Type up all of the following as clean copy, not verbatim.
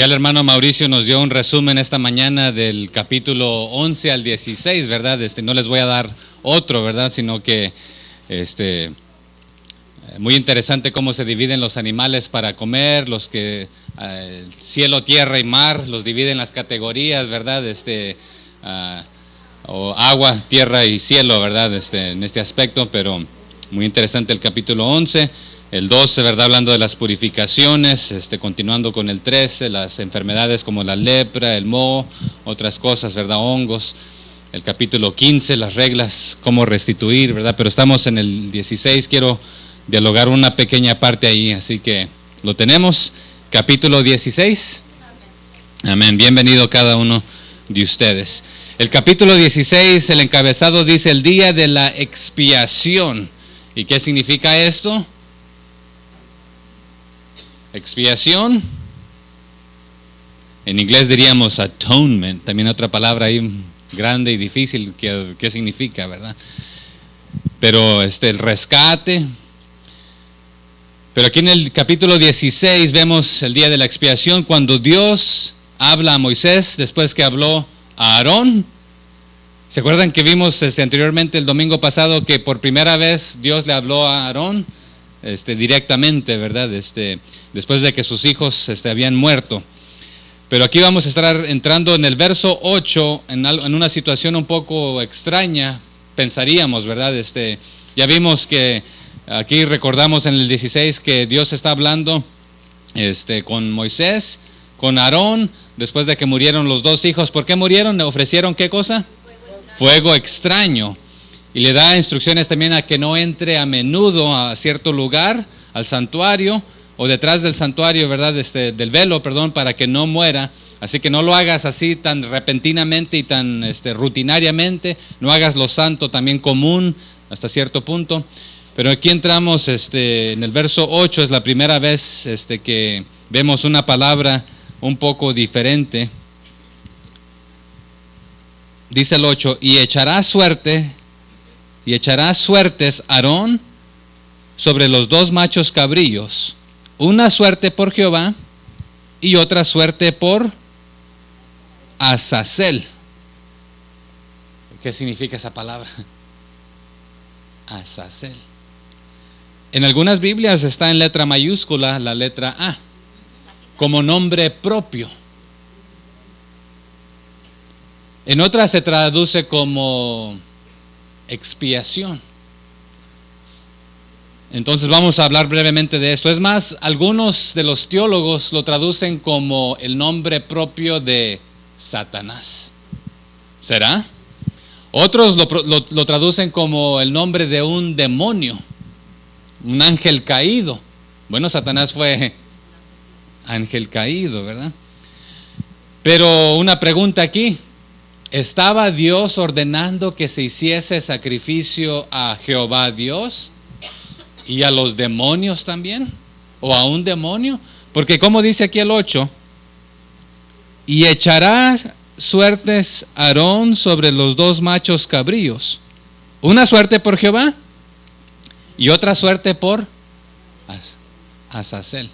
Ya el hermano Mauricio nos dio un resumen esta mañana del capítulo 11 al 16, ¿verdad? No les voy a dar otro, ¿verdad? Sino que muy interesante cómo se dividen los animales para comer, los que cielo, tierra y mar, los dividen en las categorías, ¿verdad? O agua, tierra y cielo, ¿verdad? En este aspecto, pero muy interesante el capítulo 11. El 12, ¿verdad? Hablando de las purificaciones, continuando con el 13, las enfermedades como la lepra, el moho, otras cosas, ¿verdad? Hongos. El capítulo 15, las reglas, cómo restituir, ¿verdad? Pero estamos en el 16, quiero dialogar una pequeña parte ahí, así que lo tenemos. Capítulo 16. Amén. Bienvenido cada uno de ustedes. El capítulo 16, el encabezado dice el día de la expiación. ¿Y qué significa esto? Expiación, en inglés diríamos atonement, también otra palabra ahí grande y difícil, ¿qué significa, verdad? Pero el rescate. Pero aquí en el capítulo 16 vemos el día de la expiación, cuando Dios habla a Moisés después que habló a Aarón. ¿Se acuerdan que vimos anteriormente el domingo pasado que por primera vez Dios le habló a Aarón? Directamente, ¿verdad? Después de que sus hijos habían muerto. Pero aquí vamos a estar entrando en el verso 8 en una situación un poco extraña, pensaríamos, ¿verdad? Ya vimos que aquí recordamos en el 16 que Dios está hablando con Moisés, con Aarón, después de que murieron los dos hijos. ¿Por qué murieron? ¿Le ofrecieron qué cosa? Fuego extraño. Y le da instrucciones también a que no entre a menudo a cierto lugar, al santuario, o detrás del santuario, ¿verdad? Del velo, perdón, para que no muera. Así que no lo hagas así tan repentinamente y tan rutinariamente. No hagas lo santo también común hasta cierto punto. Pero aquí entramos en el verso 8, es la primera vez que vemos una palabra un poco diferente. Dice el 8, y echará suertes Aarón sobre los dos machos cabrillos, una suerte por Jehová y otra suerte por Azazel. ¿Qué significa esa palabra? Azazel. En algunas Biblias está en letra mayúscula la letra A, como nombre propio. En otras se traduce como expiación. Entonces vamos a hablar brevemente de esto. Es más, algunos de los teólogos lo traducen como el nombre propio de Satanás. ¿Será? Otros lo traducen como el nombre de un demonio, un ángel caído. Bueno, Satanás fue ángel caído, ¿verdad? Pero una pregunta aquí. ¿Estaba Dios ordenando que se hiciese sacrificio a Jehová Dios y a los demonios también? ¿O a un demonio? Porque como dice aquí el 8, y echará suertes Aarón sobre los dos machos cabríos, una suerte por Jehová y otra suerte por Azazel.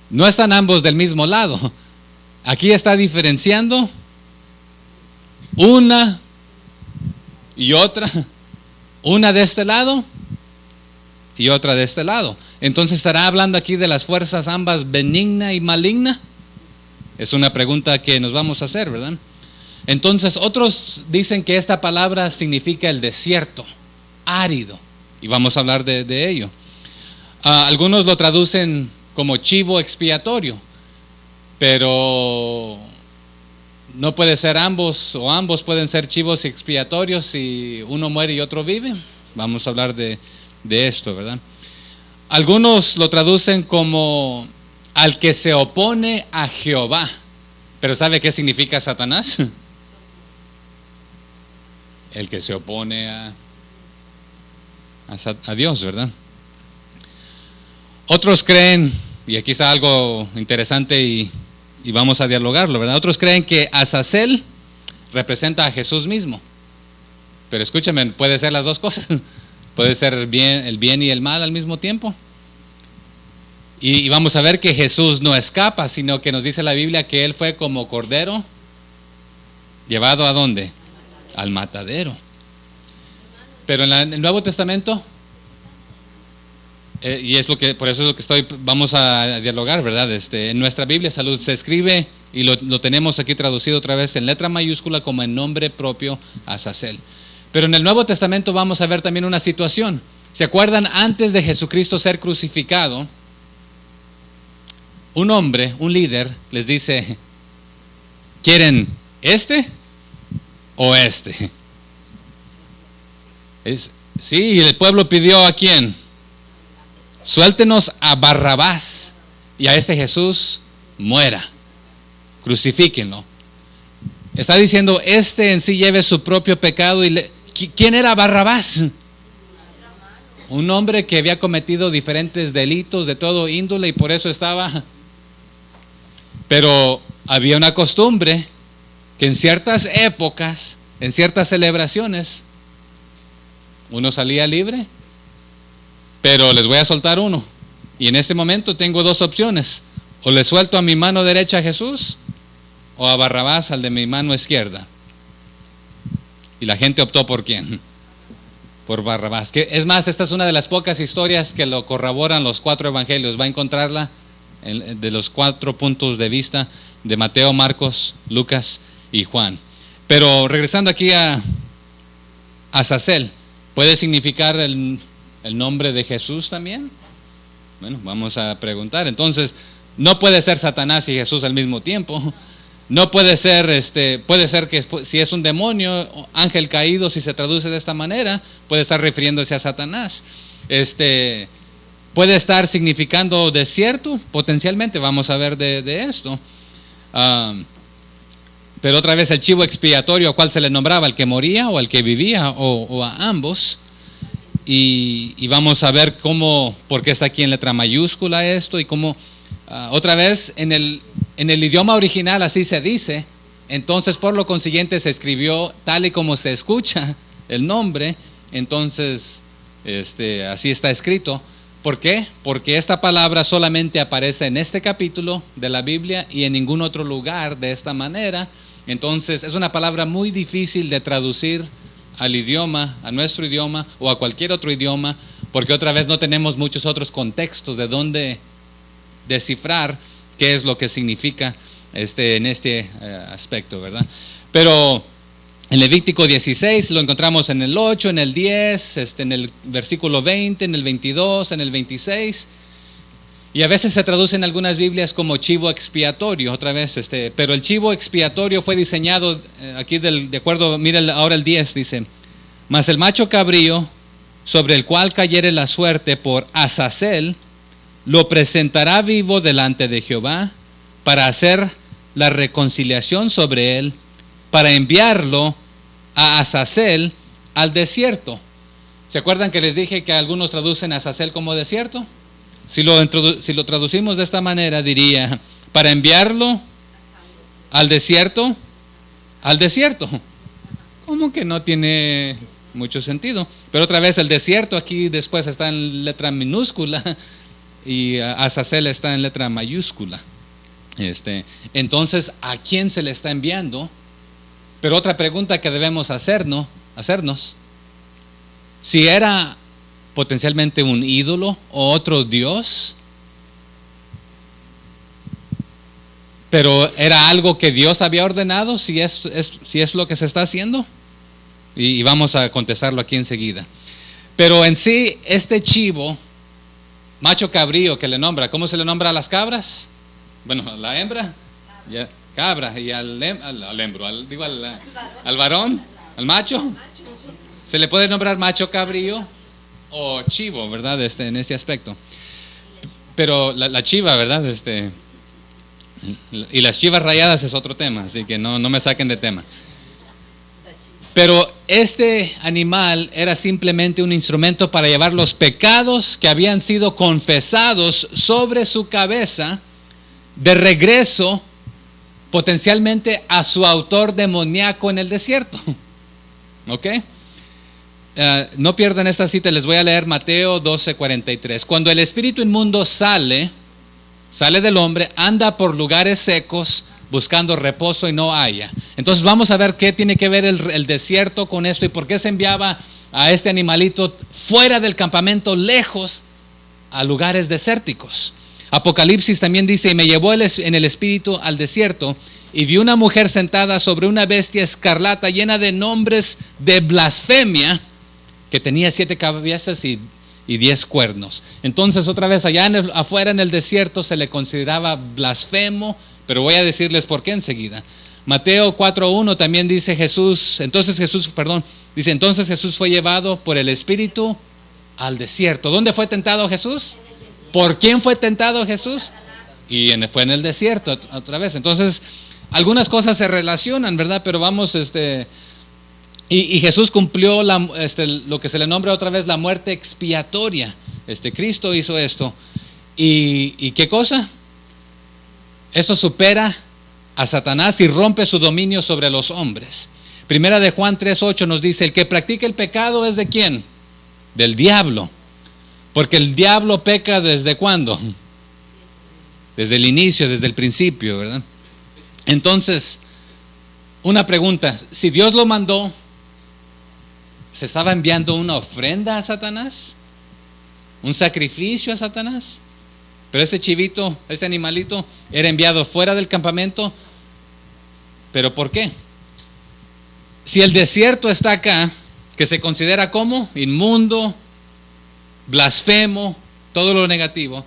No están ambos del mismo lado. Aquí está diferenciando una y otra, una de este lado y otra de este lado. Entonces, ¿estará hablando aquí de las fuerzas ambas benigna y maligna? Es una pregunta que nos vamos a hacer, ¿verdad? Entonces, otros dicen que esta palabra significa el desierto, árido, y vamos a hablar de ello. Algunos lo traducen como chivo expiatorio, pero no puede ser ambos, o ambos pueden ser chivos expiatorios si uno muere y otro vive. Vamos a hablar de esto, ¿verdad? Algunos lo traducen como al que se opone a Jehová. Pero ¿sabe qué significa Satanás? El que se opone a Dios, ¿verdad? Otros creen, y aquí está algo interesante y vamos a dialogarlo, ¿verdad? Otros creen que Azazel representa a Jesús mismo. Pero escúchame, puede ser las dos cosas. Puede ser el bien y el mal al mismo tiempo. Y vamos a ver que Jesús no escapa, sino que nos dice la Biblia que Él fue como cordero, llevado ¿a dónde? Al matadero. Pero en el Nuevo Testamento, y es lo que, por eso es lo que vamos a dialogar, ¿verdad? En nuestra Biblia Salud se escribe, y lo tenemos aquí traducido otra vez en letra mayúscula como en nombre propio, Azazel. Pero en el Nuevo Testamento vamos a ver también una situación. ¿Se acuerdan? Antes de Jesucristo ser crucificado, un hombre, un líder, les dice: ¿quieren este o este? Sí, el pueblo pidió ¿a quién? Suéltenos a Barrabás y a este Jesús muera, crucifíquenlo. Está diciendo, en sí lleve su propio pecado. ¿Quién era Barrabás? Un hombre que había cometido diferentes delitos de todo índole y por eso estaba. Pero había una costumbre que en ciertas épocas, en ciertas celebraciones, uno salía libre, pero les voy a soltar uno. Y en este momento tengo dos opciones: o le suelto a mi mano derecha a Jesús, o a Barrabás, al de mi mano izquierda. Y la gente optó ¿por quién? Por Barrabás. Que es más, esta es una de las pocas historias que lo corroboran los 4 evangelios. Va a encontrarla de los 4 puntos de vista de Mateo, Marcos, Lucas y Juan. Pero regresando aquí a Azazel, ¿puede significar el nombre de Jesús también? Bueno, vamos a preguntar. Entonces, no puede ser Satanás y Jesús al mismo tiempo. No puede ser, puede ser que si es un demonio, ángel caído, si se traduce de esta manera, puede estar refiriéndose a Satanás. Puede estar significando desierto, potencialmente, vamos a ver de esto. Pero otra vez el chivo expiatorio, ¿a cuál se le nombraba? ¿Al que moría o al que vivía o a ambos? Y vamos a ver por qué está aquí en letra mayúscula esto y cómo, otra vez en el idioma original así se dice. Entonces por lo consiguiente se escribió tal y como se escucha el nombre. Entonces así está escrito. ¿Por qué? Porque esta palabra solamente aparece en este capítulo de la Biblia y en ningún otro lugar de esta manera. Entonces es una palabra muy difícil de traducir al idioma, a nuestro idioma o a cualquier otro idioma, porque otra vez no tenemos muchos otros contextos de dónde descifrar qué es lo que significa en este aspecto, ¿verdad? Pero en Levítico 16 lo encontramos en el 8, en el 10, en el versículo 20, en el 22, en el 26. Y a veces se traduce en algunas Biblias como chivo expiatorio, otra vez, pero el chivo expiatorio fue diseñado, aquí de acuerdo, mira ahora el 10, dice: mas el macho cabrío, sobre el cual cayere la suerte por Azazel, lo presentará vivo delante de Jehová, para hacer la reconciliación sobre él, para enviarlo a Azazel al desierto. ¿Se acuerdan que les dije que algunos traducen Azazel como desierto? Si lo traducimos de esta manera, diría: para enviarlo al desierto, ¿Cómo que no tiene mucho sentido? Pero otra vez el desierto aquí después está en letra minúscula y Azazel está en letra mayúscula. Entonces, ¿a quién se le está enviando? Pero otra pregunta que debemos hacernos, si era potencialmente un ídolo o otro dios, pero era algo que Dios había ordenado, si es lo que se está haciendo, y vamos a contestarlo aquí enseguida. Pero en sí, este chivo, macho cabrío que le nombra, ¿cómo se le nombra a las cabras? Bueno, a la hembra, cabra, y al varón, al macho, se le puede nombrar macho cabrío o chivo, ¿verdad? En este aspecto. Pero la chiva, ¿verdad? Y las chivas rayadas es otro tema, así que no me saquen de tema. Pero este animal era simplemente un instrumento para llevar los pecados que habían sido confesados sobre su cabeza de regreso potencialmente a su autor demoníaco en el desierto. ¿Ok? No pierdan esta cita, les voy a leer Mateo 12:43. Cuando el espíritu inmundo sale sale del hombre, anda por lugares secos buscando reposo y no haya. Entonces vamos a ver qué tiene que ver el desierto con esto y por qué se enviaba a este animalito fuera del campamento, lejos, a lugares desérticos. Apocalipsis también dice: y me llevó en el espíritu al desierto, y vi una mujer sentada sobre una bestia escarlata llena de nombres de blasfemia, que tenía 7 cabezas y 10 cuernos. Entonces otra vez allá afuera en el desierto se le consideraba blasfemo, pero voy a decirles por qué enseguida. Mateo 4:1 también dice entonces Jesús fue llevado por el Espíritu al desierto. ¿Dónde fue tentado Jesús? ¿Por quién fue tentado Jesús? Fue en el desierto otra vez. Entonces, algunas cosas se relacionan, ¿verdad? Pero vamos, y Jesús cumplió lo que se le nombra otra vez la muerte expiatoria. Cristo hizo esto. ¿Y qué cosa? Esto supera a Satanás y rompe su dominio sobre los hombres. Primera de Juan 3:8 nos dice: el que practica el pecado es ¿de quién? Del diablo. Porque el diablo peca ¿desde cuándo? Desde el inicio, desde el principio, ¿verdad? Entonces, una pregunta: si Dios lo mandó, ¿se estaba enviando una ofrenda a Satanás? ¿Un sacrificio a Satanás? Pero ese chivito, este animalito, era enviado fuera del campamento. ¿Pero por qué? Si el desierto está acá, que se considera como inmundo, blasfemo, todo lo negativo,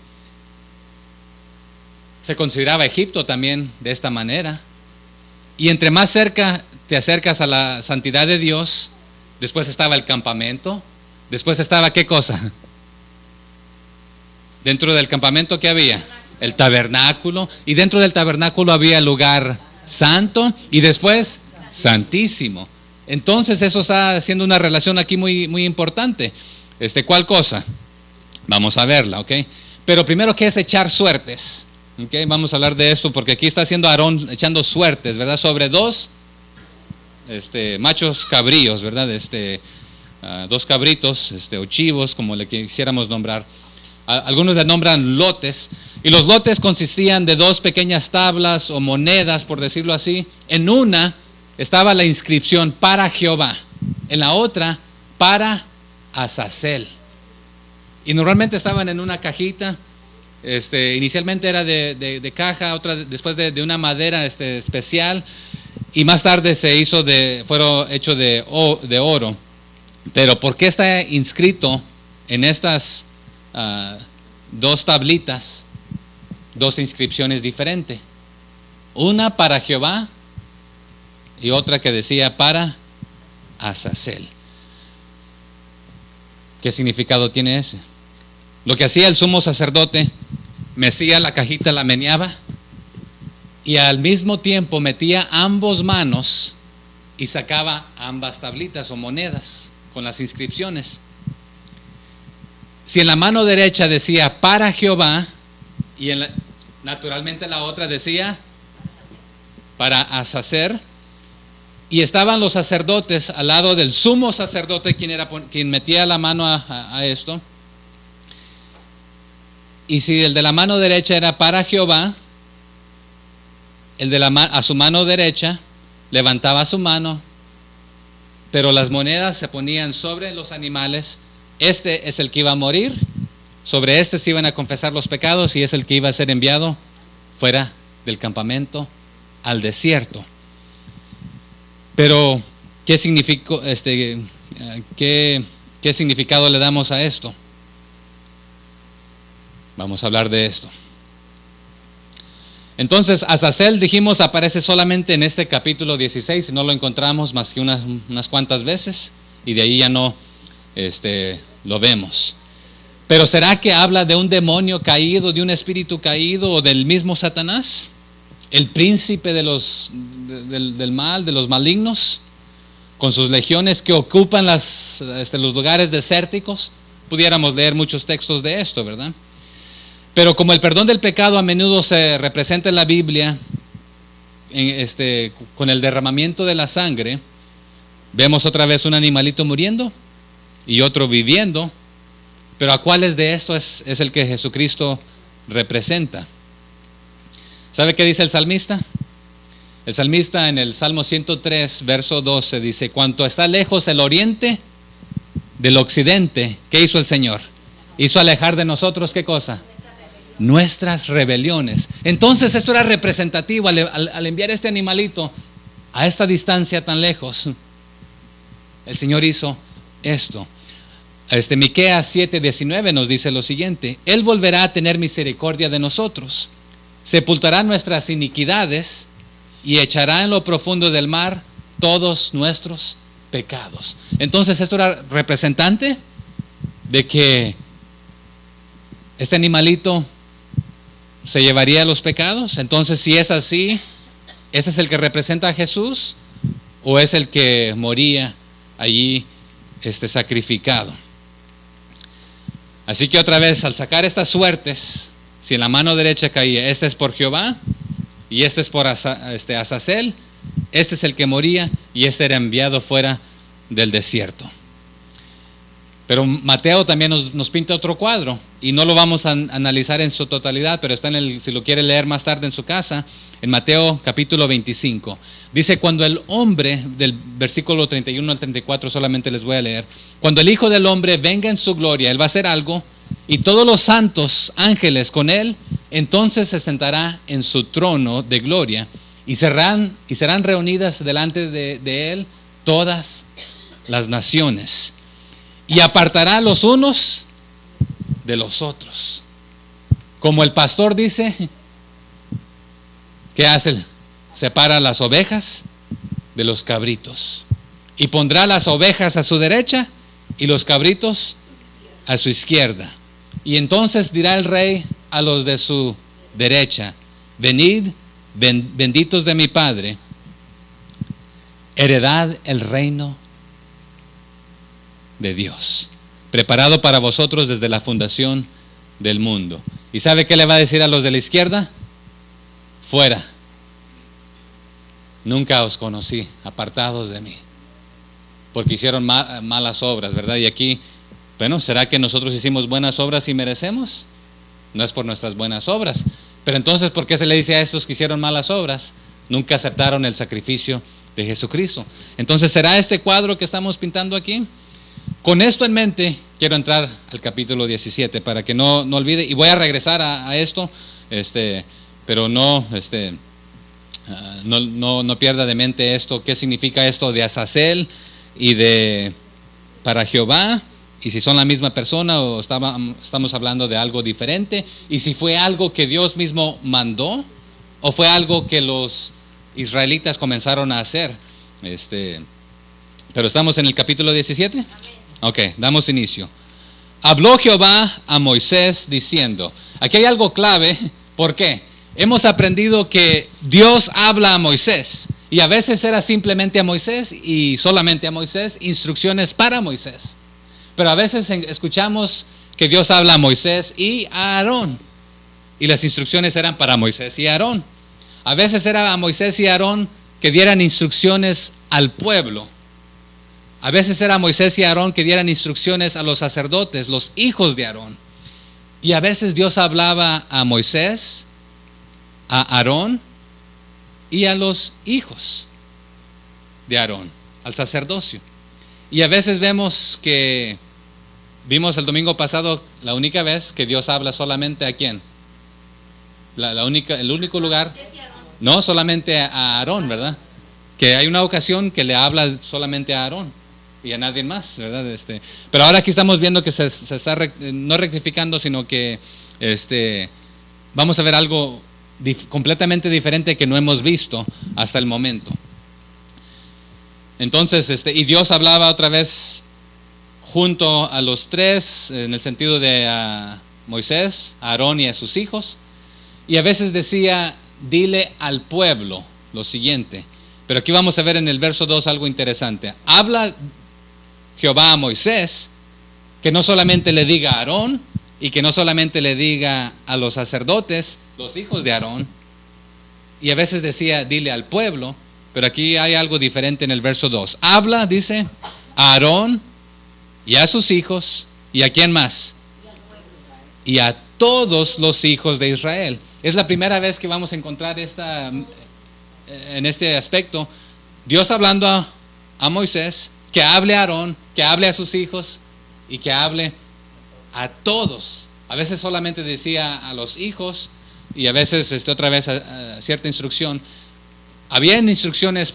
se consideraba Egipto también de esta manera. Y entre más cerca te acercas a la santidad de Dios, después estaba el campamento, después estaba ¿qué cosa? Dentro del campamento, ¿qué había? El tabernáculo, y dentro del tabernáculo había el lugar santo y después santísimo. Entonces eso está haciendo una relación aquí muy, muy importante. ¿Cuál cosa? Vamos a verla, ¿ok? Pero primero, ¿qué es echar suertes? ¿Okay? Vamos a hablar de esto porque aquí está haciendo Aarón echando suertes, ¿verdad? Sobre 2 machos cabríos, ¿verdad? 2 cabritos, o chivos, como le quisiéramos nombrar. Algunos le nombran lotes, y los lotes consistían de 2 pequeñas tablas o monedas, por decirlo así. En una estaba la inscripción para Jehová, en la otra para Azazel. Y normalmente estaban en una cajita. Inicialmente era de caja, otra después de una madera especial, y más tarde fueron hechos de oro. Pero ¿por qué está inscrito en estas 2 tablitas, 2 inscripciones diferentes? Una para Jehová y otra que decía para Azazel. ¿Qué significado tiene ese? Lo que hacía el sumo sacerdote: mecía la cajita, la meneaba, y al mismo tiempo metía ambos manos y sacaba ambas tablitas o monedas con las inscripciones. Si en la mano derecha decía para Jehová, y naturalmente la otra decía para Azazel, y estaban los sacerdotes al lado del sumo sacerdote, quien metía la mano a esto. Y si el de la mano derecha era para Jehová, a su mano derecha levantaba su mano, pero las monedas se ponían sobre los animales. Este es el que iba a morir, sobre este se iban a confesar los pecados, y es el que iba a ser enviado fuera del campamento al desierto. Pero ¿qué significó, qué significado le damos a esto? Vamos a hablar de esto. Entonces, Azazel, dijimos, aparece solamente en este capítulo 16, y no lo encontramos más que unas cuantas veces, y de ahí ya no lo vemos. Pero ¿será que habla de un demonio caído, de un espíritu caído, o del mismo Satanás, el príncipe del mal, de los malignos, con sus legiones que ocupan los lugares desérticos? Pudiéramos leer muchos textos de esto, ¿verdad? Pero como el perdón del pecado a menudo se representa en la Biblia con el derramamiento de la sangre, vemos otra vez un animalito muriendo y otro viviendo. Pero ¿a cuáles de estos es el que Jesucristo representa? ¿Sabe qué dice el salmista? El salmista en el Salmo 103, verso 12 dice: cuanto está lejos el oriente del occidente, ¿qué hizo el Señor? Hizo alejar de nosotros, ¿qué cosa? Nuestras rebeliones. Entonces esto era representativo al enviar este animalito a esta distancia tan lejos. El Señor hizo esto. Miqueas 7:19 nos dice lo siguiente: Él volverá a tener misericordia de nosotros, sepultará nuestras iniquidades y echará en lo profundo del mar todos nuestros pecados. Entonces esto era representante de que este animalito se llevaría los pecados. Entonces, si es así, ¿ese es el que representa a Jesús o es el que moría allí sacrificado? Así que otra vez, al sacar estas suertes, si en la mano derecha caía, este es por Jehová y este es por Azazel, este es el que moría y este era enviado fuera del desierto. Pero Mateo también nos pinta otro cuadro y no lo vamos a analizar en su totalidad, pero está si lo quiere leer más tarde en su casa, en Mateo capítulo 25. Dice: cuando el hombre, del versículo 31 al 34 solamente les voy a leer, cuando el Hijo del Hombre venga en su gloria, Él va a hacer algo, y todos los santos ángeles con Él, entonces se sentará en su trono de gloria, y serán reunidas delante de Él todas las naciones, y apartará los unos de los otros. Como el pastor dice, ¿qué hace? Separa las ovejas de los cabritos. Y pondrá las ovejas a su derecha y los cabritos a su izquierda. Y entonces dirá el rey a los de su derecha: venid, benditos de mi Padre, heredad el reino de Dios, preparado para vosotros desde la fundación del mundo. ¿Y sabe qué le va a decir a los de la izquierda? Fuera, nunca os conocí, apartados de mí, porque hicieron malas obras, ¿verdad? Y aquí, bueno, ¿será que nosotros hicimos buenas obras y merecemos? No es por nuestras buenas obras. Pero entonces, ¿por qué se le dice a estos que hicieron malas obras? Nunca aceptaron el sacrificio de Jesucristo. Entonces, ¿será este cuadro que estamos pintando aquí? Con esto en mente, quiero entrar al capítulo 17 para que no olvide, y voy a regresar a esto, pero no pierda de mente esto, qué significa esto de Azazel y de para Jehová, y si son la misma persona o estamos hablando de algo diferente, y si fue algo que Dios mismo mandó o fue algo que los israelitas comenzaron a hacer. Pero estamos en el capítulo 17. Ok, damos inicio. Habló Jehová a Moisés diciendo. Aquí hay algo clave. ¿Por qué? Hemos aprendido que Dios habla a Moisés, y a veces era simplemente a Moisés y solamente a Moisés, instrucciones para Moisés. Pero a veces escuchamos que Dios habla a Moisés y a Aarón, y las instrucciones eran para Moisés y Aarón. A veces era a Moisés y Aarón que dieran instrucciones al pueblo. A veces era Moisés y Aarón que dieran instrucciones a los sacerdotes, los hijos de Aarón. Y a veces Dios hablaba a Moisés, a Aarón y a los hijos de Aarón, al sacerdocio. Y a veces vimos el domingo pasado, la única vez que Dios habla solamente a quién. El único lugar, no solamente a Aarón, ¿verdad? Que hay una ocasión que le habla solamente a Aarón y a nadie más, ¿verdad? Pero ahora aquí estamos viendo que se está no rectificando, sino que vamos a ver algo completamente diferente que no hemos visto hasta el momento. Entonces, y Dios hablaba otra vez junto a los tres, en el sentido de a Moisés, a Aarón y a sus hijos, y a veces decía: dile al pueblo lo siguiente. Pero aquí vamos a ver en el verso 2 algo interesante. Habla Jehová a Moisés que no solamente le diga a Aarón, y que no solamente le diga a los sacerdotes, los hijos de Aarón, y a veces decía dile al pueblo, pero aquí hay algo diferente en el verso 2. Habla, dice, a Aarón y a sus hijos, ¿y a quién más? Y a todos los hijos de Israel. Es la primera vez que vamos a encontrar en este aspecto, Dios hablando a Moisés, que hable a Aarón, que hable a sus hijos y que hable a todos. A veces solamente decía a los hijos y a veces otra vez a cierta instrucción. Había instrucciones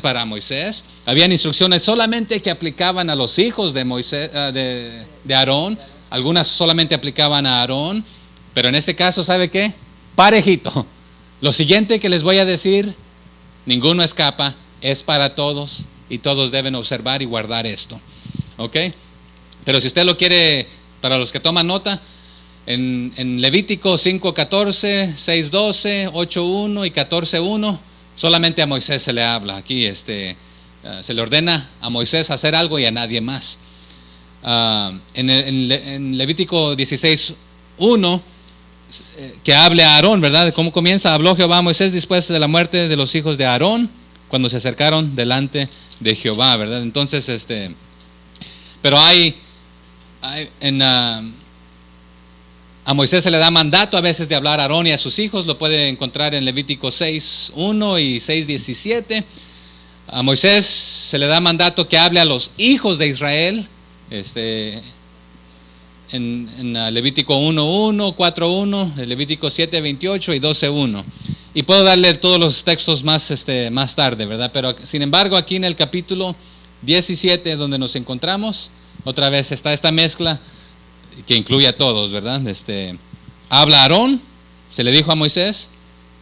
para Moisés, habían instrucciones solamente que aplicaban a los hijos de Moisés, de Aarón, algunas solamente aplicaban a Aarón, pero en este caso, ¿sabe qué? Parejito. Lo siguiente que les voy a decir, ninguno escapa, es para todos y todos deben observar y guardar esto. ¿Ok? Pero si usted lo quiere, para los que toman nota, en Levítico 5:14, 6:12, 8:1 y 14:1, solamente a Moisés se le habla. Aquí se le ordena a Moisés hacer algo y a nadie más. En Levítico 16:1, que hable a Aarón, ¿verdad? ¿Cómo comienza? Habló Jehová a Moisés después de la muerte de los hijos de Aarón, cuando se acercaron delante de Jehová, ¿verdad? Entonces, pero a Moisés se le da mandato a veces de hablar a Aarón y a sus hijos, lo puede encontrar en Levítico 6:1 y 6:17. A Moisés se le da mandato que hable a los hijos de Israel, en Levítico 1:1, 4:1, Levítico 7:28 y 12:1. Y puedo darle todos los textos más tarde, ¿verdad? Pero sin embargo, aquí en el capítulo 17, donde nos encontramos, otra vez está esta mezcla que incluye a todos, ¿verdad? Habla a Aarón, se le dijo a Moisés,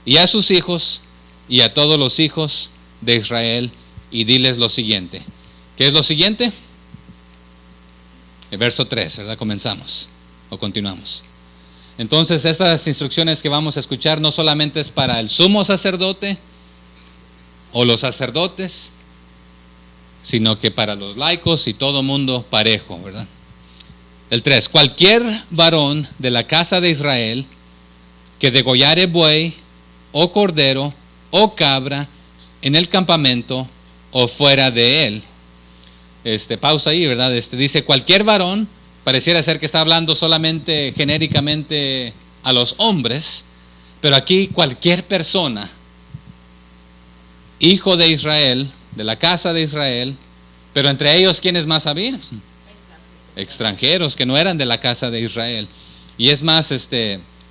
y a sus hijos, y a todos los hijos de Israel, y diles lo siguiente. ¿Qué es lo siguiente? El verso 3, ¿verdad? Comenzamos o continuamos. Entonces, estas instrucciones que vamos a escuchar no solamente es para el sumo sacerdote o los sacerdotes, sino que para los laicos y todo mundo parejo, ¿verdad? El 3, cualquier varón de la casa de Israel que degollare buey o cordero o cabra en el campamento o fuera de él. Pausa ahí, ¿verdad? Dice cualquier varón, pareciera ser que está hablando solamente genéricamente a los hombres, pero aquí cualquier persona, hijo de Israel, de la casa de Israel, pero entre ellos, ¿quiénes más había? Extranjeros que no eran de la casa de Israel. Y es más,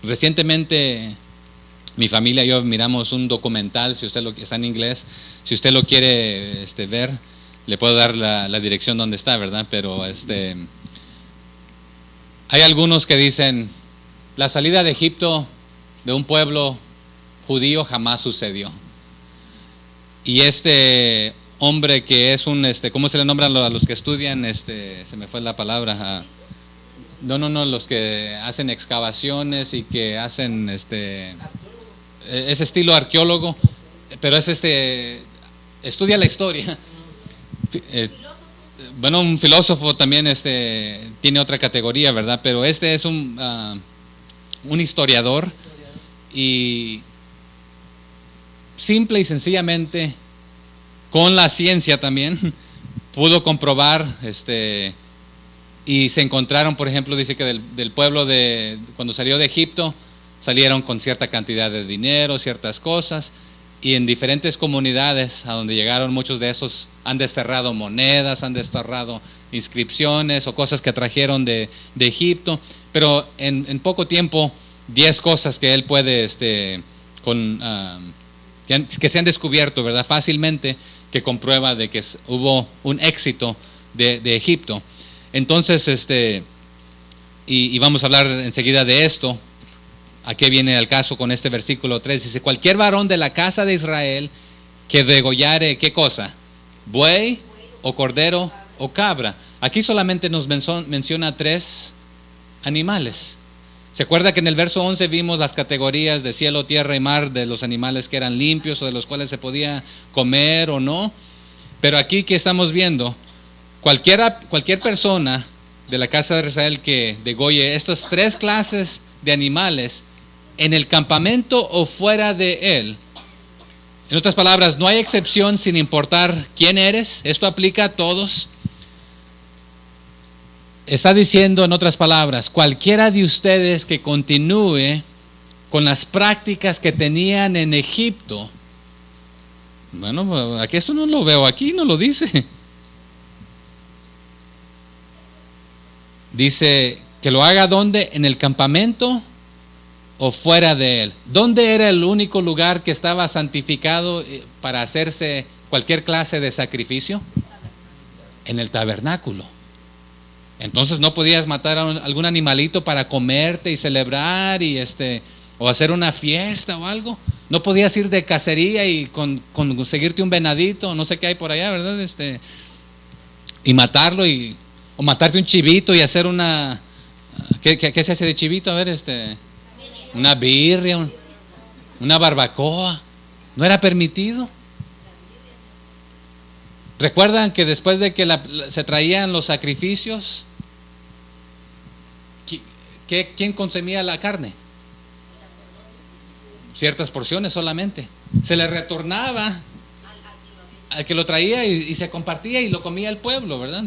recientemente mi familia y yo miramos un documental, si usted está en inglés, si usted lo quiere ver, le puedo dar la dirección donde está, ¿verdad? Pero hay algunos que dicen, la salida de Egipto de un pueblo judío jamás sucedió. Y hombre que es ¿cómo se le nombran a los que estudian? Se me fue la palabra. No, los que hacen excavaciones y que hacen ese estilo arqueólogo, pero es estudia la historia. Bueno, un filósofo también tiene otra categoría, ¿verdad? Pero es un historiador, y simple y sencillamente con la ciencia también pudo comprobar y se encontraron, por ejemplo, dice que del pueblo cuando salió de Egipto salieron con cierta cantidad de dinero, ciertas cosas, y en diferentes comunidades a donde llegaron, muchos de esos han desterrado monedas, han desterrado inscripciones o cosas que trajeron de Egipto, pero en poco tiempo 10 cosas que él puede que se han descubierto, ¿verdad? Fácilmente, que comprueba de que hubo un éxito de Egipto. Entonces, y vamos a hablar enseguida de esto. ¿A qué viene el caso con este versículo 3? Dice, cualquier varón de la casa de Israel que degollare, ¿qué cosa? Buey o cordero o cabra. Aquí solamente nos menciona 3 animales. ¿Se acuerda que en el verso 11 vimos las categorías de cielo, tierra y mar de los animales que eran limpios o de los cuales se podía comer o no? Pero aquí que estamos viendo, cualquier persona de la casa de Israel que degolle estas 3 clases de animales en el campamento o fuera de él. En otras palabras, no hay excepción sin importar quién eres. Esto aplica a todos. Está diciendo, en otras palabras, cualquiera de ustedes que continúe con las prácticas que tenían en Egipto. Bueno, aquí esto no lo veo, aquí no lo dice. Dice que lo haga ¿dónde? En el campamento o fuera de él. ¿Dónde era el único lugar que estaba santificado para hacerse cualquier clase de sacrificio? En el tabernáculo. Entonces no podías matar a algún animalito para comerte y celebrar y o hacer una fiesta o algo. No podías ir de cacería y conseguirte un venadito, no sé qué hay por allá, ¿verdad? Y matarlo o matarte un chivito y hacer una ¿qué se hace de chivito? A ver, una birria, una barbacoa. No era permitido. ¿Recuerdan que después de que se traían los sacrificios, quién consumía la carne? Ciertas porciones solamente. Se le retornaba al que lo traía y se compartía y lo comía el pueblo, ¿verdad?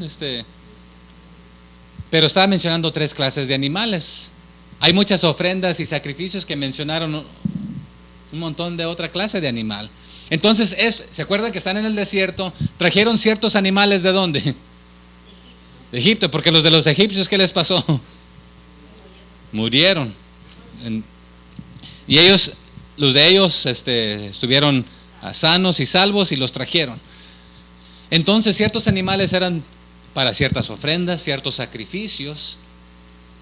Pero estaba mencionando 3 clases de animales. Hay muchas ofrendas y sacrificios que mencionaron un montón de otra clase de animal. Entonces, ¿se acuerdan que están en el desierto? Trajeron ciertos animales ¿de dónde? De Egipto, porque los de los egipcios, ¿qué les pasó? Murieron. Y los de ellos estuvieron sanos y salvos y los trajeron. Entonces, ciertos animales eran para ciertas ofrendas, ciertos sacrificios,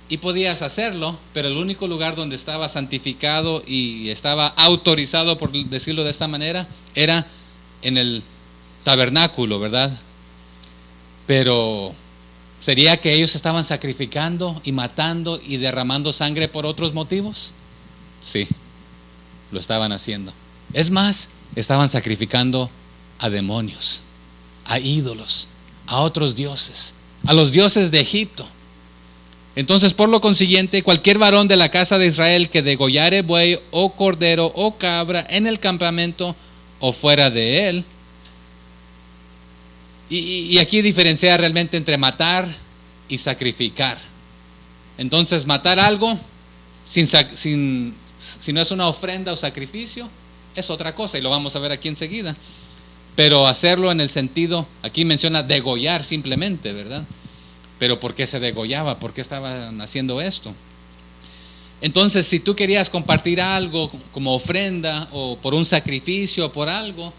y podías hacerlo, pero el único lugar donde estaba santificado y estaba autorizado, por decirlo de esta manera, era en el tabernáculo, ¿verdad? Pero ¿sería que ellos estaban sacrificando y matando y derramando sangre por otros motivos? Sí, lo estaban haciendo. Es más, estaban sacrificando a demonios, a ídolos, a otros dioses, a los dioses de Egipto. Entonces, por lo consiguiente, cualquier varón de la casa de Israel que degollare buey o cordero o cabra en el campamento o fuera de él. Y aquí diferencia realmente entre matar y sacrificar. Entonces, matar algo si no es una ofrenda o sacrificio, es otra cosa, y lo vamos a ver aquí enseguida. Pero hacerlo en el sentido, aquí menciona degollar simplemente, ¿verdad? Pero ¿por qué se degollaba? ¿Por qué estaban haciendo esto? Entonces, si tú querías compartir algo como ofrenda o por un sacrificio o por algo,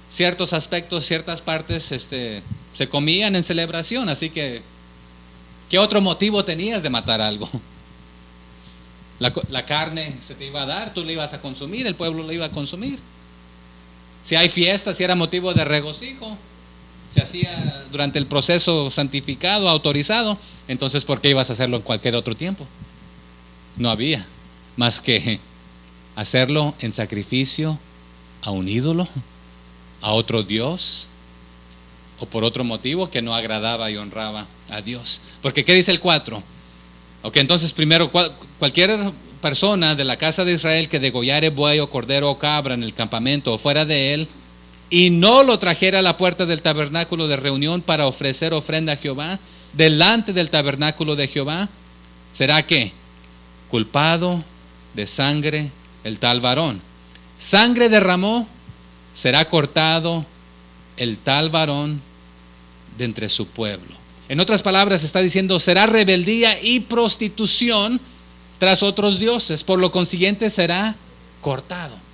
ciertos aspectos, ciertas partes se comían en celebración. Así que, ¿qué otro motivo tenías de matar algo? La carne se te iba a dar, tú la ibas a consumir, el pueblo la iba a consumir. Si hay fiestas, si era motivo de regocijo, se hacía durante el proceso santificado, autorizado, entonces ¿por qué ibas a hacerlo en cualquier otro tiempo? No había más que hacerlo en sacrificio a un ídolo, a otro Dios, o por otro motivo que no agradaba y honraba a Dios. Porque ¿qué dice el 4? Ok, entonces primero, cualquier persona de la casa de Israel que degollare buey o cordero o cabra en el campamento o fuera de él, y no lo trajera a la puerta del tabernáculo de reunión para ofrecer ofrenda a Jehová, delante del tabernáculo de Jehová, será que culpado de sangre el tal varón. Sangre derramó, será cortado el tal varón de entre su pueblo. En otras palabras está diciendo, será rebeldía y prostitución tras otros dioses, por lo consiguiente será cortado.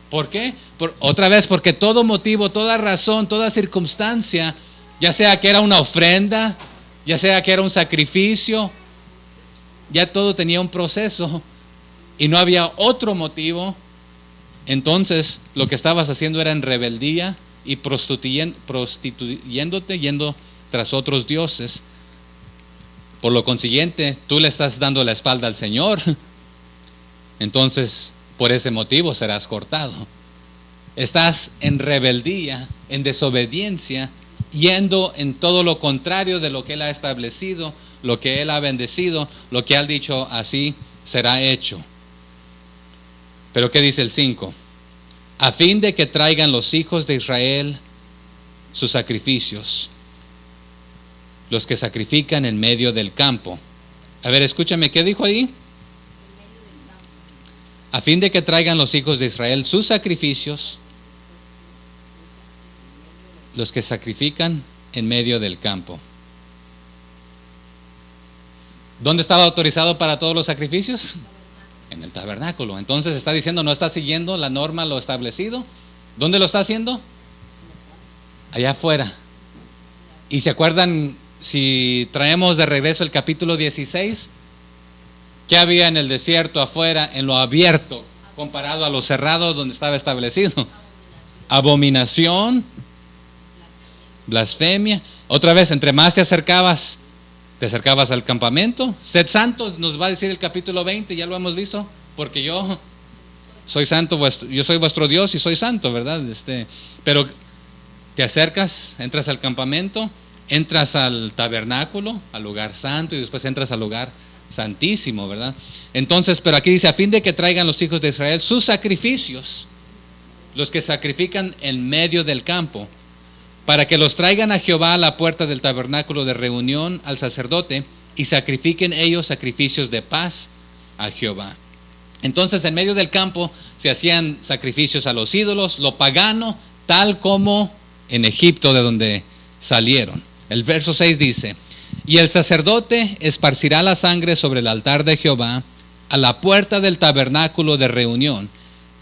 ¿Por qué? Otra vez, porque todo motivo, toda razón, toda circunstancia, ya sea que era una ofrenda, ya sea que era un sacrificio, ya todo tenía un proceso y no había otro motivo. Entonces lo que estabas haciendo era en rebeldía y prostituyéndote, yendo tras otros dioses. Por lo consiguiente, tú le estás dando la espalda al Señor. Entonces, por ese motivo serás cortado. Estás en rebeldía, en desobediencia, yendo en todo lo contrario de lo que Él ha establecido, lo que Él ha bendecido, lo que Él ha dicho, así será hecho. Pero ¿qué dice el 5? A fin de que traigan los hijos de Israel sus sacrificios, los que sacrifican en medio del campo. A ver, escúchame, ¿qué dijo ahí? a fin de que traigan los hijos de Israel sus sacrificios, los que sacrifican en medio del campo. ¿Dónde estaba autorizado para todos los sacrificios? En el tabernáculo. Entonces está diciendo, no está siguiendo la norma, lo establecido. ¿Dónde lo está haciendo? Allá afuera. Y se acuerdan, si traemos de regreso el capítulo 16, ¿qué había en el desierto afuera, en lo abierto, comparado a lo cerrado donde estaba establecido? Abominación, blasfemia. Otra vez, entre más te acercabas al campamento. Sed santos, nos va a decir el capítulo 20, ya lo hemos visto, porque yo soy santo, yo soy vuestro Dios y soy santo, ¿verdad? Pero te acercas, entras al campamento, entras al tabernáculo, al lugar santo, y después entras al lugar santísimo, ¿verdad? Entonces, pero aquí dice, a fin de que traigan los hijos de Israel sus sacrificios, los que sacrifican en medio del campo, para que los traigan a Jehová a la puerta del tabernáculo de reunión al sacerdote, y sacrifiquen ellos sacrificios de paz a Jehová. Entonces, en medio del campo se hacían sacrificios a los ídolos, lo pagano, tal como en Egipto, de donde salieron. El verso 6 dice: y el sacerdote esparcirá la sangre sobre el altar de Jehová a la puerta del tabernáculo de reunión,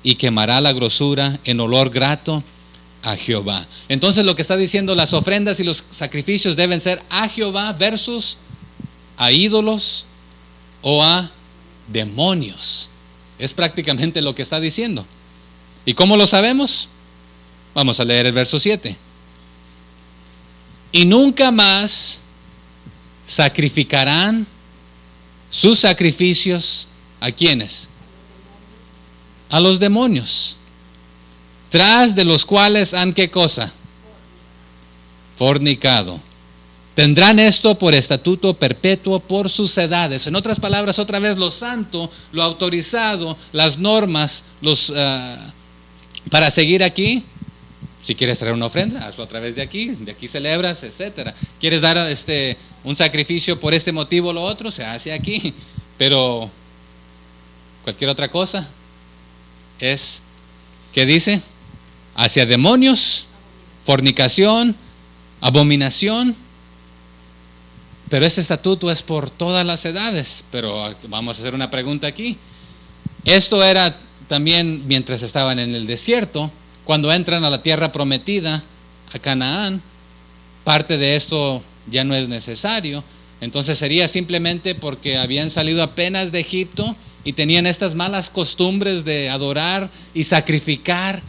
y quemará la grosura en olor grato a Jehová. Entonces, lo que está diciendo, las ofrendas y los sacrificios deben ser a Jehová versus a ídolos o a demonios. Es prácticamente lo que está diciendo. ¿Y cómo lo sabemos? Vamos a leer el verso 7. Y nunca más sacrificarán sus sacrificios ¿a quiénes? A los demonios, tras de los cuales han ¿qué cosa? Fornicado. Tendrán esto por estatuto perpetuo por sus edades. En otras palabras, otra vez, lo santo, lo autorizado, las normas, para seguir aquí. Si quieres traer una ofrenda, hazlo a través de aquí celebras, etcétera. ¿Quieres dar un sacrificio por este motivo o lo otro? Se hace aquí. Pero cualquier otra cosa es, ¿qué dice? Hacia demonios, fornicación, abominación. Pero ese estatuto es por todas las edades. Pero vamos a hacer una pregunta aquí. Esto era también mientras estaban en el desierto. Cuando entran a la tierra prometida, a Canaán, parte de esto ya no es necesario. Entonces sería simplemente porque habían salido apenas de Egipto y tenían estas malas costumbres de adorar y sacrificar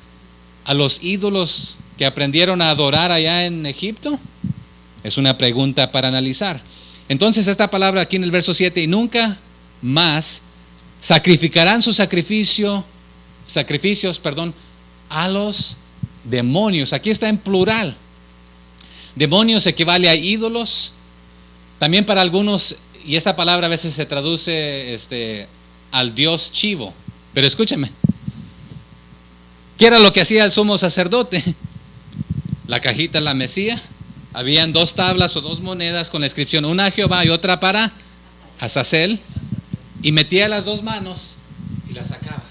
a los ídolos que aprendieron a adorar allá en Egipto. Es una pregunta para analizar. Entonces, esta palabra aquí en el verso 7, y nunca más sacrificarán sus sacrificios, a los demonios. Aquí está en plural. Demonios equivale a ídolos. También para algunos, y esta palabra a veces se traduce al dios chivo. Pero escúchame, ¿qué era lo que hacía el sumo sacerdote? La cajita la mecía. Habían 2 tablas o 2 monedas con la inscripción, una a Jehová y otra para Azazel, y metía las 2 manos y las sacaba.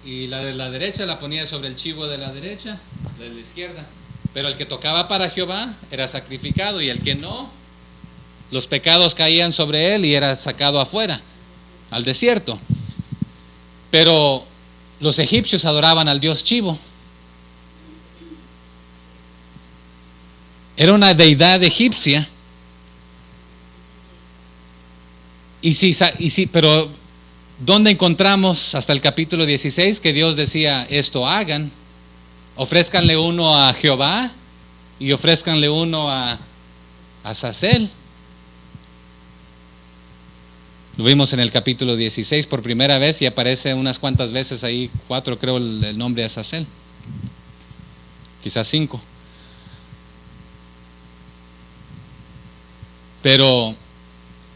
Y la de la derecha la ponía sobre el chivo de la derecha, de la izquierda. Pero el que tocaba para Jehová era sacrificado, y el que no, los pecados caían sobre él y era sacado afuera, al desierto. Pero los egipcios adoraban al dios chivo. Era una deidad egipcia. Pero ¿dónde encontramos hasta el capítulo 16 que Dios decía esto hagan? Ofrézcanle uno a Jehová y ofrézcanle uno a Azazel. Lo vimos en el capítulo 16 por primera vez y aparece unas cuantas veces ahí, 4 creo el nombre de Azazel. Quizás 5. Pero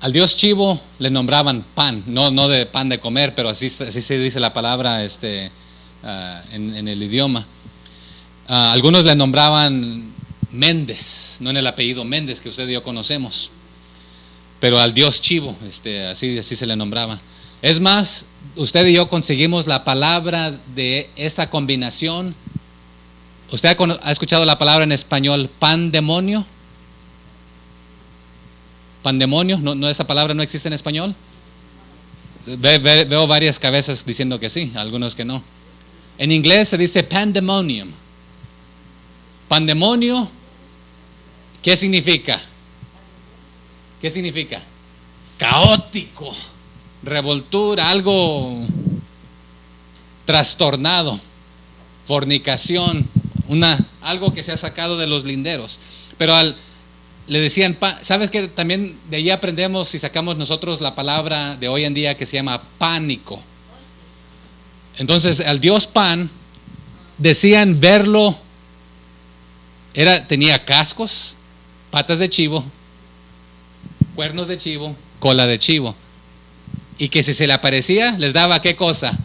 al dios chivo le nombraban pan, no de pan de comer, pero así se dice la palabra en el idioma. Algunos le nombraban Méndez, no en el apellido Méndez que usted y yo conocemos, pero al dios chivo, así se le nombraba. Es más, usted y yo conseguimos la palabra de esta combinación. ¿Usted ha escuchado la palabra en español pandemonio? ¿Pandemonio? ¿No, esa palabra no existe en español? Veo varias cabezas diciendo que sí, algunos que no. En inglés se dice pandemonium. Pandemonio, ¿qué significa? ¿Qué significa? Caótico, revoltura, algo trastornado, fornicación, algo que se ha sacado de los linderos. Pero le decían, ¿sabes qué? También de ahí aprendemos y sacamos nosotros la palabra de hoy en día que se llama pánico. Entonces, al dios Pan, decían verlo, tenía cascos, patas de chivo, cuernos de chivo, cola de chivo. Y que si se le aparecía, les daba ¿qué cosa?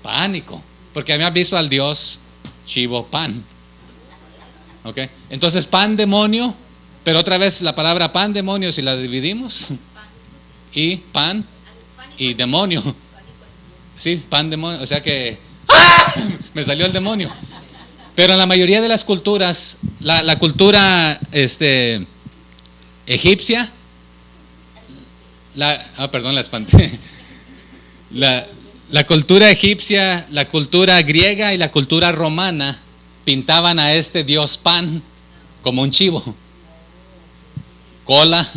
Pánico. Porque habían visto al dios Chivo Pan. ¿Ok? Entonces, pandemonio, pero otra vez la palabra pandemonio, si la dividimos, y pan y demonio. Sí, pandemonio, o sea que ¡ah! Me salió el demonio. Pero en la mayoría de las culturas, la cultura egipcia, perdón, la espanté. La cultura egipcia, la cultura griega y la cultura romana pintaban a este dios Pan como un chivo. Cola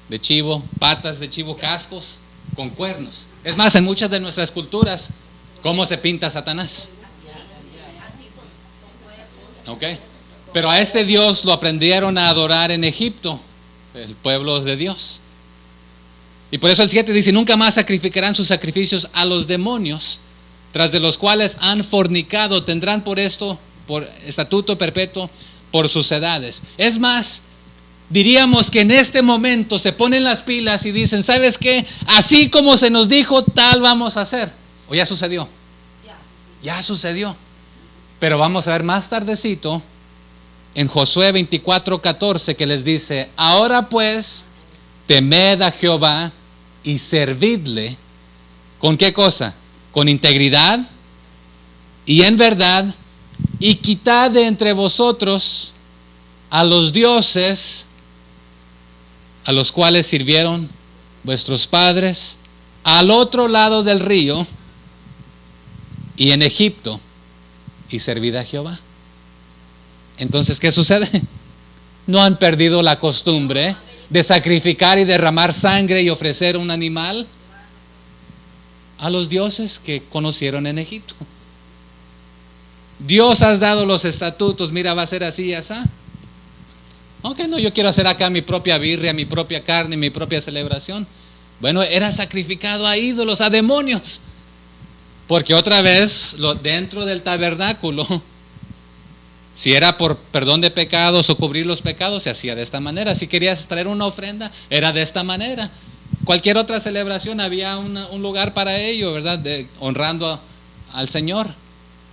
de chivo, patas de chivo, cascos con cuernos. Es más, en muchas de nuestras culturas, ¿cómo se pinta a Satanás? ¿Ok? Pero a este dios lo aprendieron a adorar en Egipto, el pueblo de Dios. Y por eso el 7 dice, nunca más sacrificarán sus sacrificios a los demonios, tras de los cuales han fornicado, tendrán por estatuto perpetuo por sus edades. Es más, diríamos que en este momento se ponen las pilas y dicen, ¿sabes qué? Así como se nos dijo, tal vamos a hacer. ¿O ya sucedió? Ya sucedió. Pero vamos a ver más tardecito en Josué 24:14 que les dice, ahora pues, temed a Jehová y servidle. ¿Con qué cosa? Con integridad y en verdad, y quitad de entre vosotros a los dioses a los cuales sirvieron vuestros padres al otro lado del río y en Egipto, y servid a Jehová. Entonces, ¿qué sucede? No han perdido la costumbre de sacrificar y derramar sangre y ofrecer un animal a los dioses que conocieron en Egipto. Dios has dado los estatutos, mira, va a ser así y así. Ok, no, yo quiero hacer acá mi propia birria, mi propia carne, mi propia celebración. Bueno, era sacrificado a ídolos, a demonios. Porque otra vez, dentro del tabernáculo, si era por perdón de pecados o cubrir los pecados, se hacía de esta manera. Si querías traer una ofrenda, era de esta manera. Cualquier otra celebración había un lugar para ello, ¿verdad? Honrando al Señor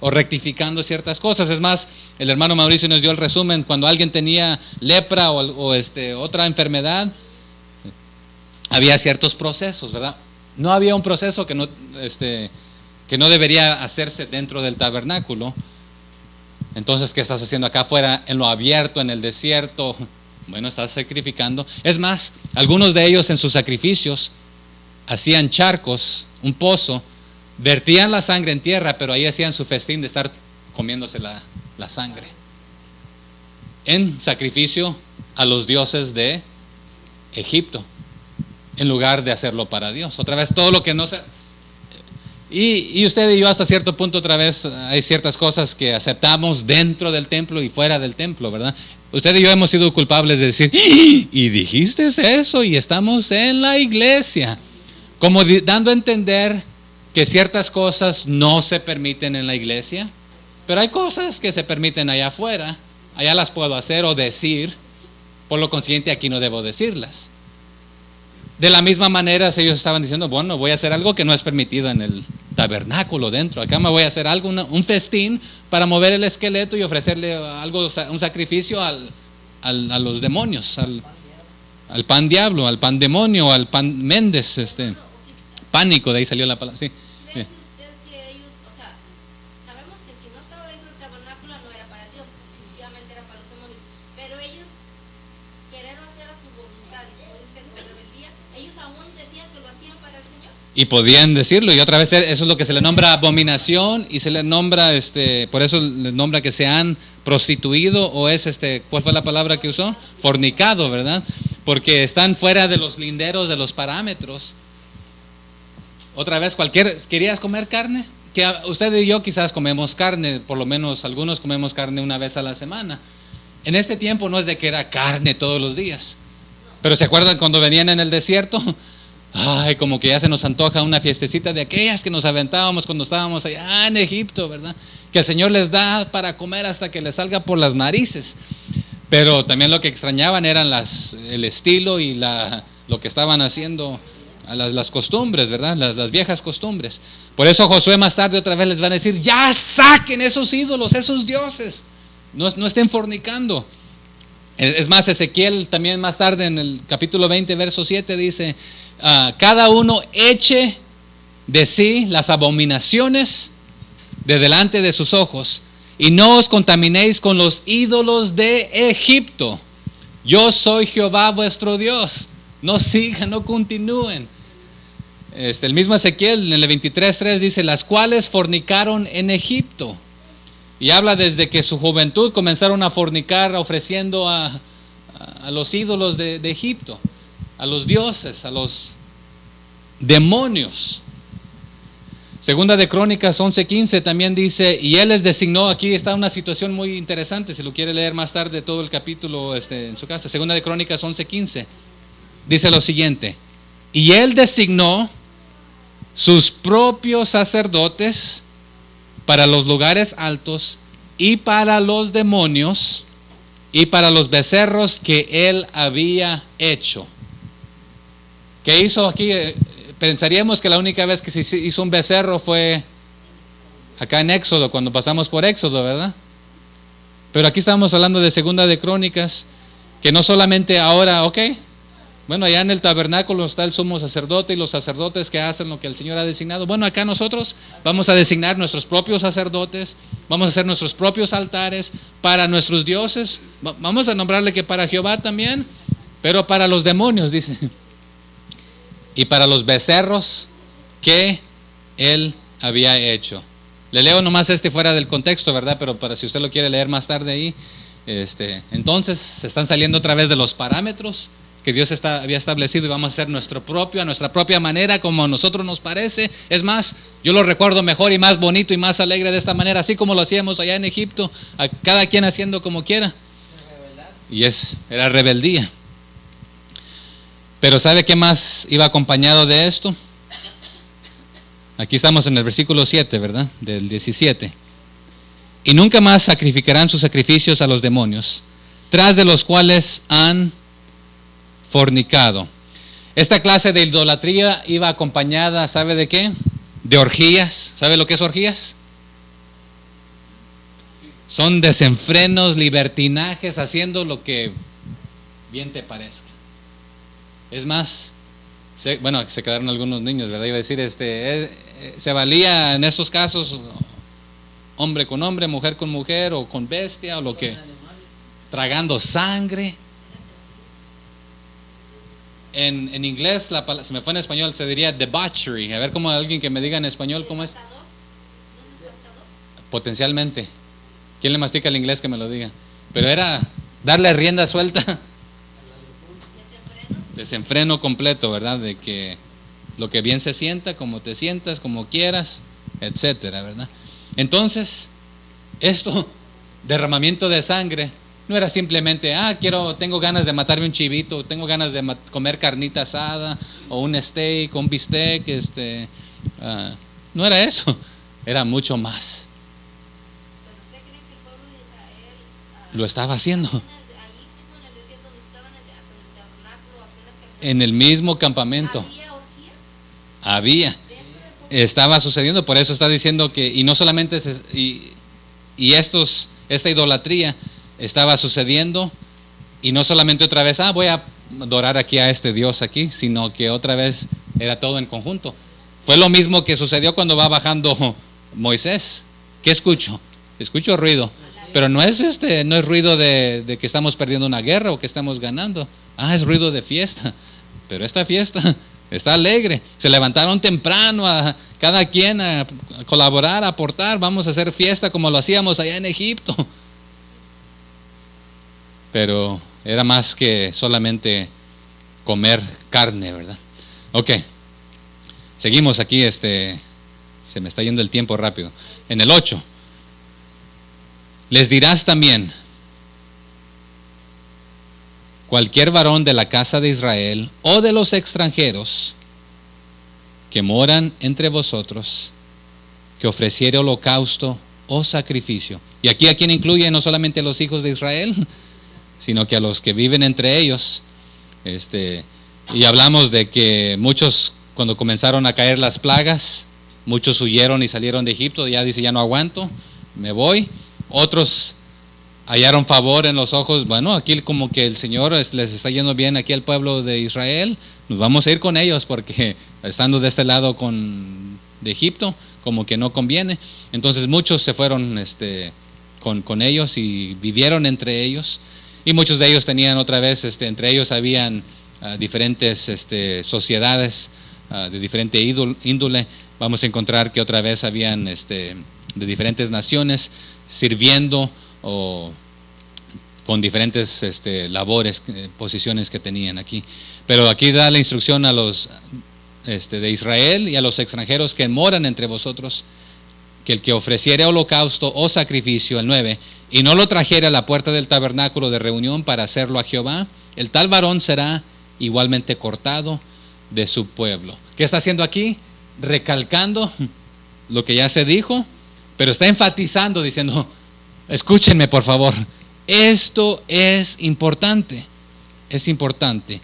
o rectificando ciertas cosas. Es más, el hermano Mauricio nos dio el resumen. Cuando alguien tenía lepra o otra enfermedad, había ciertos procesos, ¿verdad? No había un proceso que no debería hacerse dentro del tabernáculo. Entonces, ¿qué estás haciendo acá afuera, en lo abierto, en el desierto? Bueno, estás sacrificando. Es más, algunos de ellos en sus sacrificios hacían charcos, un pozo, vertían la sangre en tierra, pero ahí hacían su festín de estar comiéndose la sangre, en sacrificio a los dioses de Egipto, en lugar de hacerlo para Dios. Otra vez, todo lo que no se... Y usted y yo hasta cierto punto, otra vez, hay ciertas cosas que aceptamos dentro del templo y fuera del templo, ¿verdad? Usted y yo hemos sido culpables de decir, y dijiste eso, y estamos en la iglesia, como dando a entender que ciertas cosas no se permiten en la iglesia, pero hay cosas que se permiten allá afuera, allá las puedo hacer o decir, por lo consiguiente aquí no debo decirlas. De la misma manera, ellos estaban diciendo, bueno, voy a hacer algo que no es permitido en el tabernáculo dentro, acá me voy a hacer algo, un festín para mover el esqueleto y ofrecerle algo, un sacrificio a los demonios, al pan diablo, al pan demonio, al pan Méndez, pánico, de ahí salió la palabra, sí. Y podían decirlo, y otra vez eso es lo que se le nombra abominación, y se le nombra, por eso le nombra que se han prostituido, o es, ¿cuál fue la palabra que usó? Fornicado, ¿verdad? Porque están fuera de los linderos, de los parámetros. Otra vez, ¿querías comer carne? Que usted y yo quizás comemos carne, por lo menos algunos comemos carne una vez a la semana. En este tiempo no es de que era carne todos los días. Pero ¿se acuerdan cuando venían en el desierto? Ay, como que ya se nos antoja una fiestecita de aquellas que nos aventábamos cuando estábamos allá en Egipto, ¿verdad? Que el Señor les da para comer hasta que les salga por las narices. Pero también lo que extrañaban eran el estilo y lo que estaban haciendo, las costumbres, ¿verdad? Las viejas costumbres. Por eso Josué más tarde otra vez les va a decir, ya saquen esos ídolos, esos dioses. No estén fornicando. Es más, Ezequiel también más tarde en el capítulo 20, verso 7 dice, cada uno eche de sí las abominaciones de delante de sus ojos y no os contaminéis con los ídolos de Egipto. Yo soy Jehová vuestro Dios. No sigan, no continúen. El mismo Ezequiel en el 23:3 dice, las cuales fornicaron en Egipto. Y habla desde que su juventud comenzaron a fornicar ofreciendo a los ídolos de Egipto, a los dioses, a los demonios. Segunda de Crónicas 11:15 también dice, y él les designó, aquí está una situación muy interesante, si lo quiere leer más tarde todo el capítulo en su casa. Segunda de Crónicas 11:15 dice lo siguiente, y él designó sus propios sacerdotes para los lugares altos y para los demonios y para los becerros que él había hecho. ¿Qué hizo aquí? Pensaríamos que la única vez que se hizo un becerro fue acá en Éxodo, cuando pasamos por Éxodo, ¿verdad? Pero aquí estamos hablando de Segunda de Crónicas, que no solamente ahora, bueno, allá en el tabernáculo está el sumo sacerdote y los sacerdotes que hacen lo que el Señor ha designado. Bueno, acá nosotros vamos a designar nuestros propios sacerdotes, vamos a hacer nuestros propios altares para nuestros dioses. Vamos a nombrarle que para Jehová también, pero para los demonios, dice. Y para los becerros que él había hecho. Le leo nomás fuera del contexto, ¿verdad? Pero para si usted lo quiere leer más tarde ahí. Entonces se están saliendo otra vez de los parámetros que Dios había establecido y vamos a hacer nuestro propio, a nuestra propia manera, como a nosotros nos parece. Es más, yo lo recuerdo mejor y más bonito y más alegre de esta manera, así como lo hacíamos allá en Egipto, a cada quien haciendo como quiera. Y era rebeldía. Pero ¿sabe qué más iba acompañado de esto? Aquí estamos en el versículo 7, ¿verdad? Del 17. Y nunca más sacrificarán sus sacrificios a los demonios, tras de los cuales han fornicado. Esta clase de idolatría iba acompañada, ¿sabe de qué? De orgías. ¿Sabe lo que es orgías? Son desenfrenos, libertinajes, haciendo lo que bien te parezca. Es más, se quedaron algunos niños, ¿verdad? Iba a decir, se valía en estos casos hombre con hombre, mujer con mujer, o con bestia, o lo que, tragando sangre. En inglés, se me fue en español, se diría debauchery. A ver cómo alguien que me diga en español cómo es. Potencialmente. ¿Quién le mastica el inglés que me lo diga? Pero era darle rienda suelta. Desenfreno completo, ¿verdad? De que lo que bien se sienta, como te sientas, como quieras, etcétera, ¿verdad? Entonces, derramamiento de sangre, no era simplemente, tengo ganas de matarme un chivito, tengo ganas de comer carnita asada, o un steak, un bistec, no era eso, era mucho más. Lo estaba haciendo. En el mismo campamento. Estaba sucediendo, por eso está diciendo que, y no solamente, esta idolatría estaba sucediendo, y no solamente otra vez, voy a adorar aquí a este Dios aquí, sino que otra vez era todo en conjunto. Fue lo mismo que sucedió cuando va bajando Moisés. ¿Qué escucho? Escucho ruido. pero no es no es ruido de que estamos perdiendo una guerra o que estamos ganando. Es ruido de fiesta. Pero esta fiesta está alegre. Se levantaron temprano a cada quien a colaborar, a aportar. Vamos a hacer fiesta como lo hacíamos allá en Egipto. Pero era más que solamente comer carne, ¿verdad? Ok. Seguimos aquí, se me está yendo el tiempo rápido. En el 8. Les dirás también: cualquier varón de la casa de Israel o de los extranjeros que moran entre vosotros, que ofreciere holocausto o sacrificio. Y aquí a quien incluye no solamente a los hijos de Israel, sino que a los que viven entre ellos. Y hablamos de que muchos, cuando comenzaron a caer las plagas, muchos huyeron y salieron de Egipto. Ya dice, ya no aguanto, me voy. Otros hallaron favor en los ojos. Bueno, aquí como que el Señor les está yendo bien aquí al pueblo de Israel, nos vamos a ir con ellos porque estando de este lado de Egipto, como que no conviene. Entonces muchos se fueron con ellos y vivieron entre ellos. Y muchos de ellos tenían otra vez, entre ellos habían diferentes sociedades de diferente índole. Vamos a encontrar que otra vez habían de diferentes naciones sirviendo o con diferentes labores, posiciones que tenían aquí. Pero aquí da la instrucción a los de Israel y a los extranjeros que moran entre vosotros, que el que ofreciere holocausto o sacrificio, el 9, y no lo trajere a la puerta del tabernáculo de reunión para hacerlo a Jehová, el tal varón será igualmente cortado de su pueblo. ¿Qué está haciendo aquí? Recalcando lo que ya se dijo, pero está enfatizando, diciendo: escúchenme por favor, esto es importante, es importante.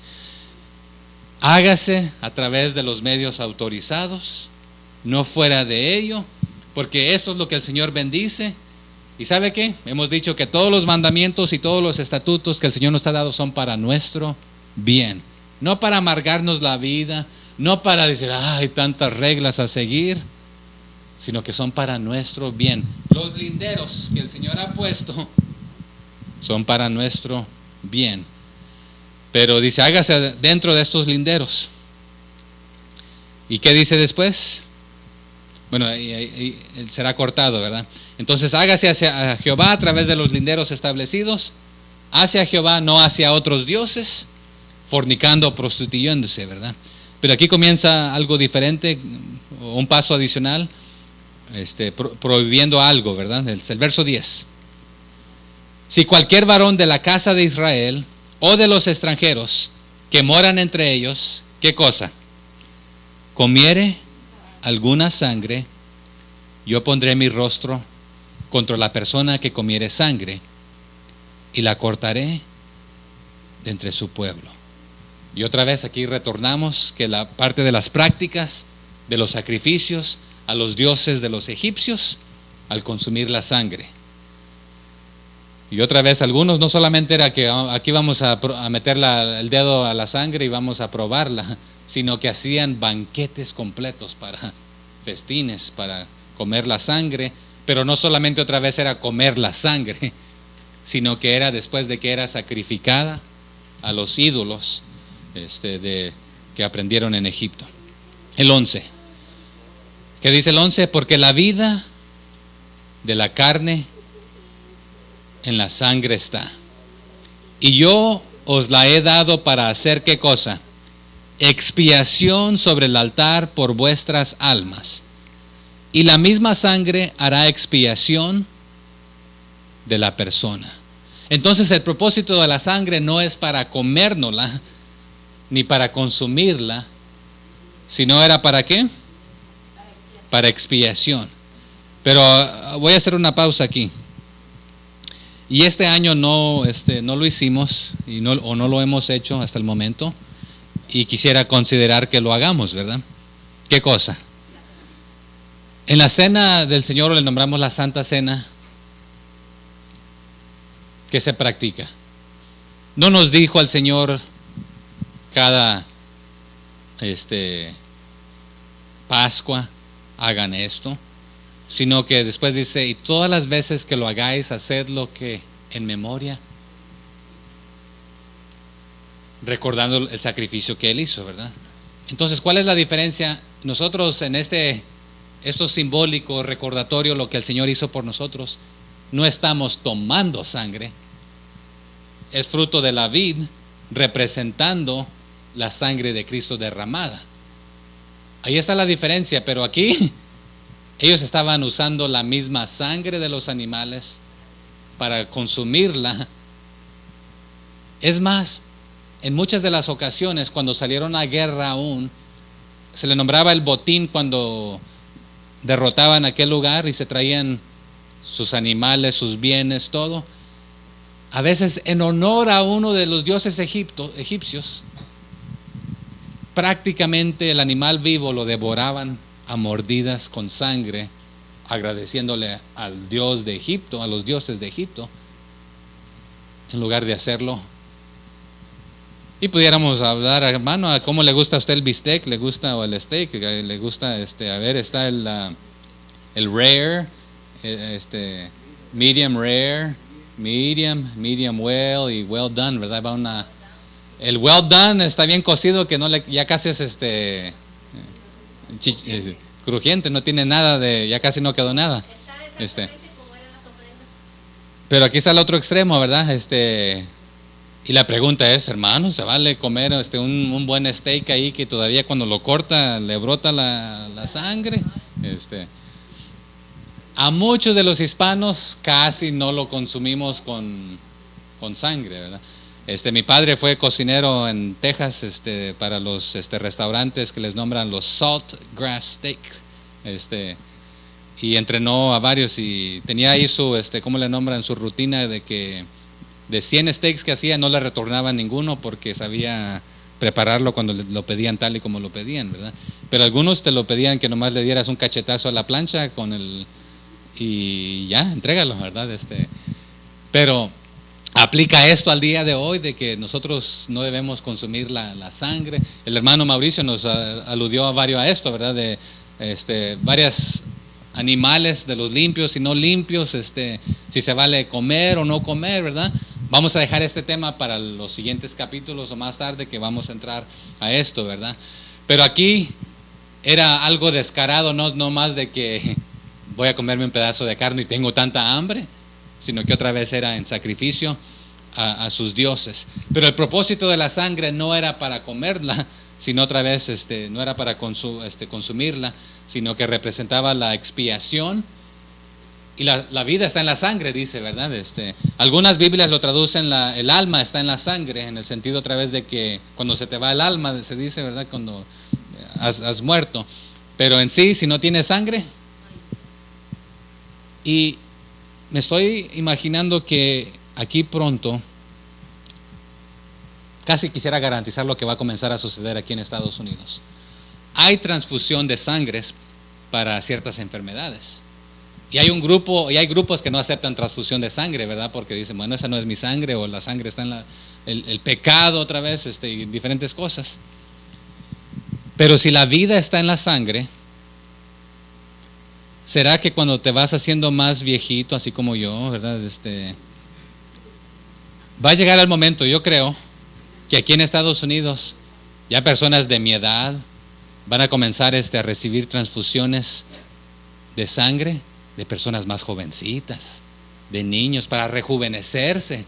Hágase a través de los medios autorizados, no fuera de ello, porque esto es lo que el Señor bendice. ¿Y sabe qué? Hemos dicho que todos los mandamientos y todos los estatutos que el Señor nos ha dado son para nuestro bien, no para amargarnos la vida, no para decir, hay tantas reglas a seguir, sino que son para nuestro bien. Los linderos que el Señor ha puesto son para nuestro bien. Pero dice, hágase dentro de estos linderos. ¿Y qué dice después? Bueno, y será cortado, ¿verdad? Entonces hágase hacia Jehová a través de los linderos establecidos, hacia Jehová, no hacia otros dioses, fornicando o prostituyéndose, ¿verdad? Pero aquí comienza algo diferente, un paso adicional, prohibiendo algo, ¿verdad? El verso 10. Si cualquier varón de la casa de Israel o de los extranjeros que moran entre ellos, ¿qué cosa? Comiere alguna sangre, yo pondré mi rostro contra la persona que comiere sangre y la cortaré de entre su pueblo. Y otra vez aquí retornamos que la parte de las prácticas de los sacrificios a los dioses de los egipcios al consumir la sangre. Y otra vez algunos no solamente era que aquí vamos a meter el dedo a la sangre y vamos a probarla, sino que hacían banquetes completos para festines, para comer la sangre. Pero no solamente otra vez era comer la sangre, sino que era después de que era sacrificada a los ídolos que aprendieron en Egipto. El 11. ¿Qué dice el 11? Porque la vida de la carne en la sangre está. Y yo os la he dado para hacer ¿qué cosa? Expiación sobre el altar por vuestras almas. Y la misma sangre hará expiación de la persona. Entonces el propósito de la sangre no es para comérnosla, ni para consumirla, sino era ¿para qué? Para expiación. Pero voy a hacer una pausa aquí. Y este año no lo hicimos o no lo hemos hecho hasta el momento. Y quisiera considerar que lo hagamos, ¿verdad? ¿Qué cosa? En la cena del Señor le nombramos la Santa Cena. ¿Qué se practica? No nos dijo al Señor cada Pascua hagan esto, sino que después dice, y todas las veces que lo hagáis, hacedlo que en memoria, recordando el sacrificio que Él hizo, ¿verdad? Entonces, ¿cuál es la diferencia? Nosotros en esto simbólico, recordatorio, lo que el Señor hizo por nosotros, no estamos tomando sangre, es fruto de la vid, representando la sangre de Cristo derramada. Ahí está la diferencia, pero aquí ellos estaban usando la misma sangre de los animales para consumirla. Es más, en muchas de las ocasiones cuando salieron a guerra aún, se le nombraba el botín cuando derrotaban aquel lugar y se traían sus animales, sus bienes, todo. A veces en honor a uno de los dioses egipcios, prácticamente el animal vivo lo devoraban a mordidas con sangre, agradeciéndole al dios de Egipto, a los dioses de Egipto, en lugar de hacerlo. Y pudiéramos hablar, hermano, a cómo le gusta a usted el bistec, le gusta, o el steak, le gusta, a ver, está el rare, medium rare, medium well y well done, ¿verdad? El well done está bien cocido, que ya casi es crujiente, no tiene nada ya casi no quedó nada. Está exactamente como eran las ofrendas. Pero aquí está el otro extremo, ¿verdad? Y la pregunta es, hermano, ¿se vale comer un buen steak ahí que todavía cuando lo corta le brota la sangre? A muchos de los hispanos casi no lo consumimos con sangre, ¿verdad? Mi padre fue cocinero en Texas, para los restaurantes que les nombran los salt grass steak, y entrenó a varios y tenía ahí su, ¿cómo le nombran? Su rutina de que de 100 steaks que hacía no le retornaba ninguno porque sabía prepararlo cuando lo pedían tal y como lo pedían, ¿verdad? Pero algunos te lo pedían que nomás le dieras un cachetazo a la plancha y ya, entrégalo, ¿verdad? Pero aplica esto al día de hoy de que nosotros no debemos consumir la sangre. El hermano Mauricio nos aludió a esto, ¿verdad? De varios animales, de los limpios y no limpios, si se vale comer o no comer, ¿verdad? Vamos a dejar este tema para los siguientes capítulos o más tarde que vamos a entrar a esto, ¿verdad? Pero aquí era algo descarado, no más de que voy a comerme un pedazo de carne y tengo tanta hambre, sino que otra vez era en sacrificio a sus dioses. Pero el propósito de la sangre no era para comerla, sino otra vez no era para consumirla, sino que representaba la expiación. Y la vida está en la sangre, dice, ¿verdad? Algunas Biblias lo traducen, el alma está en la sangre, en el sentido otra vez de que cuando se te va el alma, se dice, ¿verdad? Cuando has muerto. Pero en sí, si no tienes sangre. Y me estoy imaginando que aquí pronto, casi quisiera garantizar lo que va a comenzar a suceder aquí en Estados Unidos. Hay transfusión de sangres para ciertas enfermedades. Y hay grupos que no aceptan transfusión de sangre, ¿verdad? Porque dicen, bueno, esa no es mi sangre, o la sangre está en el pecado otra vez, y diferentes cosas. Pero si la vida está en la sangre, ¿será que cuando te vas haciendo más viejito, así como yo, ¿verdad? Va a llegar el momento, yo creo, que aquí en Estados Unidos ya personas de mi edad van a comenzar a recibir transfusiones de sangre de personas más jovencitas, de niños, para rejuvenecerse,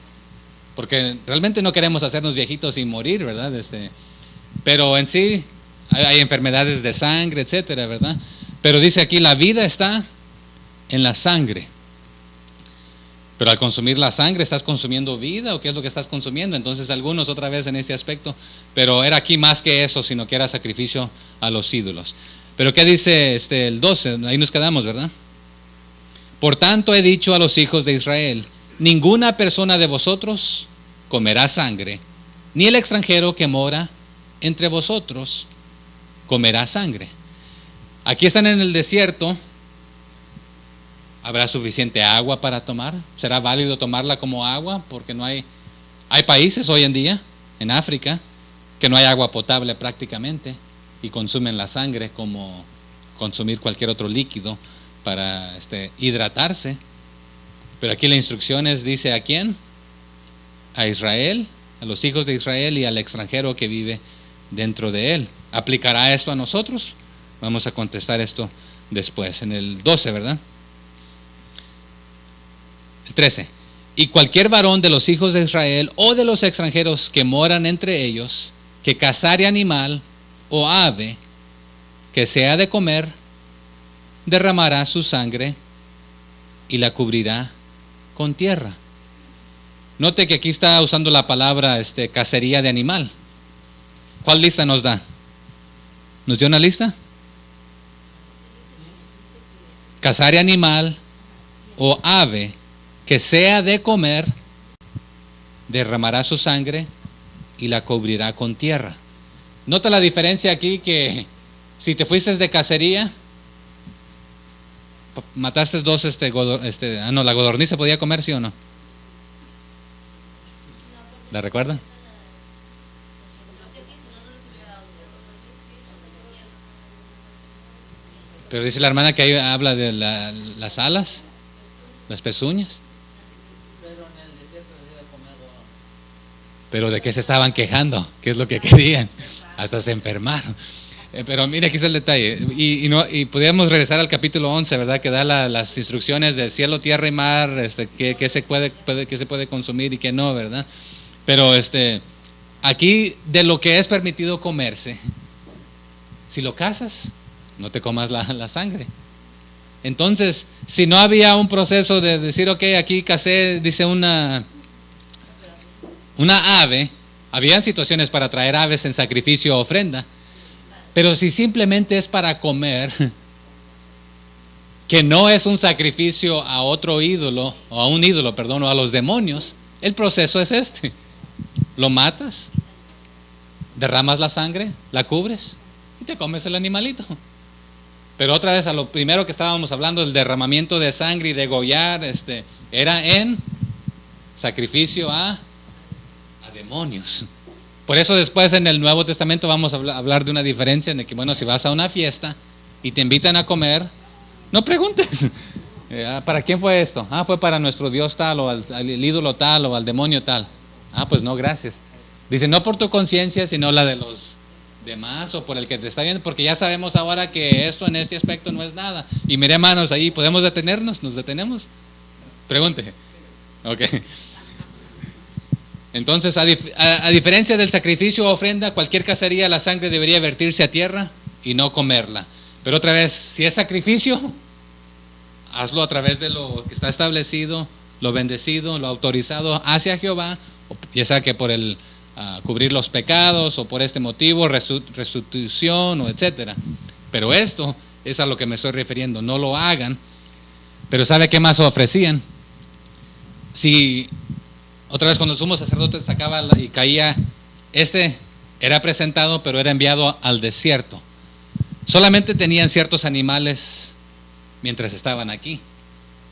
porque realmente no queremos hacernos viejitos y morir, ¿verdad? Pero en sí hay enfermedades de sangre, etcétera, ¿verdad? Pero dice aquí, la vida está en la sangre. Pero al consumir la sangre, ¿estás consumiendo vida o qué es lo que estás consumiendo? Entonces algunos otra vez en este aspecto, pero era aquí más que eso, sino que era sacrificio a los ídolos. Pero ¿qué dice el 12? Ahí nos quedamos, ¿verdad? Por tanto he dicho a los hijos de Israel, ninguna persona de vosotros comerá sangre, ni el extranjero que mora entre vosotros comerá sangre. Aquí están en el desierto. ¿Habrá suficiente agua para tomar? ¿Será válido tomarla como agua? Porque no hay países hoy en día, en África, que no hay agua potable prácticamente y consumen la sangre como consumir cualquier otro líquido. hidratarse. Pero aquí la instrucción dice, ¿a quién? A Israel, a los hijos de Israel y al extranjero que vive dentro de él. ¿Aplicará esto a nosotros? Vamos a contestar esto después, en el 12, ¿verdad? El 13. Y cualquier varón de los hijos de Israel o de los extranjeros que moran entre ellos, que cazare animal o ave que sea de comer, derramará su sangre y la cubrirá con tierra. Note que aquí está usando la palabra cacería de animal. ¿Cuál lista nos da? ¿Nos dio una lista? Cazar animal o ave que sea de comer, derramará su sangre y la cubrirá con tierra. Nota la diferencia aquí, que si te fuiste de cacería, mataste dos, la codorniz se podía comer, ¿sí o no? ¿La recuerdan? Pero dice la hermana que ahí habla de las alas, las pezuñas. Pero ¿de qué se estaban quejando? ¿Qué es lo que querían? Hasta se enfermaron. Pero mire, aquí está el detalle. Y podríamos regresar al capítulo 11, ¿verdad? Que da las instrucciones del cielo, tierra y mar, que se puede consumir y que no, ¿verdad? Pero aquí de lo que es permitido comerse, si lo cazas, no te comas la sangre. Entonces, si no había un proceso de decir, ok, aquí casé, dice una ave, había situaciones para traer aves en sacrificio o ofrenda, pero si simplemente es para comer, que no es un sacrificio a otro ídolo, o a un ídolo, perdón, o a los demonios, el proceso es lo matas, derramas la sangre, la cubres y te comes el animalito. Pero otra vez a lo primero que estábamos hablando, el derramamiento de sangre y degollar, era en sacrificio a demonios. Por eso después en el Nuevo Testamento vamos a hablar de una diferencia en el que, bueno, si vas a una fiesta y te invitan a comer, no preguntes, ¿para quién fue esto? Fue para nuestro Dios tal, o al ídolo tal, o al demonio tal. Pues no, gracias. Dice, no por tu conciencia, sino la de los demás, o por el que te está viendo, porque ya sabemos ahora que esto en este aspecto no es nada. Y mire, hermanos, ahí podemos detenernos. ¿Nos detenemos? Pregunte. Ok. Entonces, a diferencia del sacrificio o ofrenda, cualquier cacería, la sangre debería vertirse a tierra y no comerla. Pero otra vez, si es sacrificio, hazlo a través de lo que está establecido, lo bendecido, lo autorizado hacia Jehová, ya sea que por el cubrir los pecados, o por este motivo, restitución, o etcétera. Pero esto es a lo que me estoy refiriendo. No lo hagan. Pero ¿sabe qué más ofrecían? Si otra vez, cuando el sumo sacerdote sacaba y caía, era presentado, pero era enviado al desierto. Solamente tenían ciertos animales mientras estaban aquí.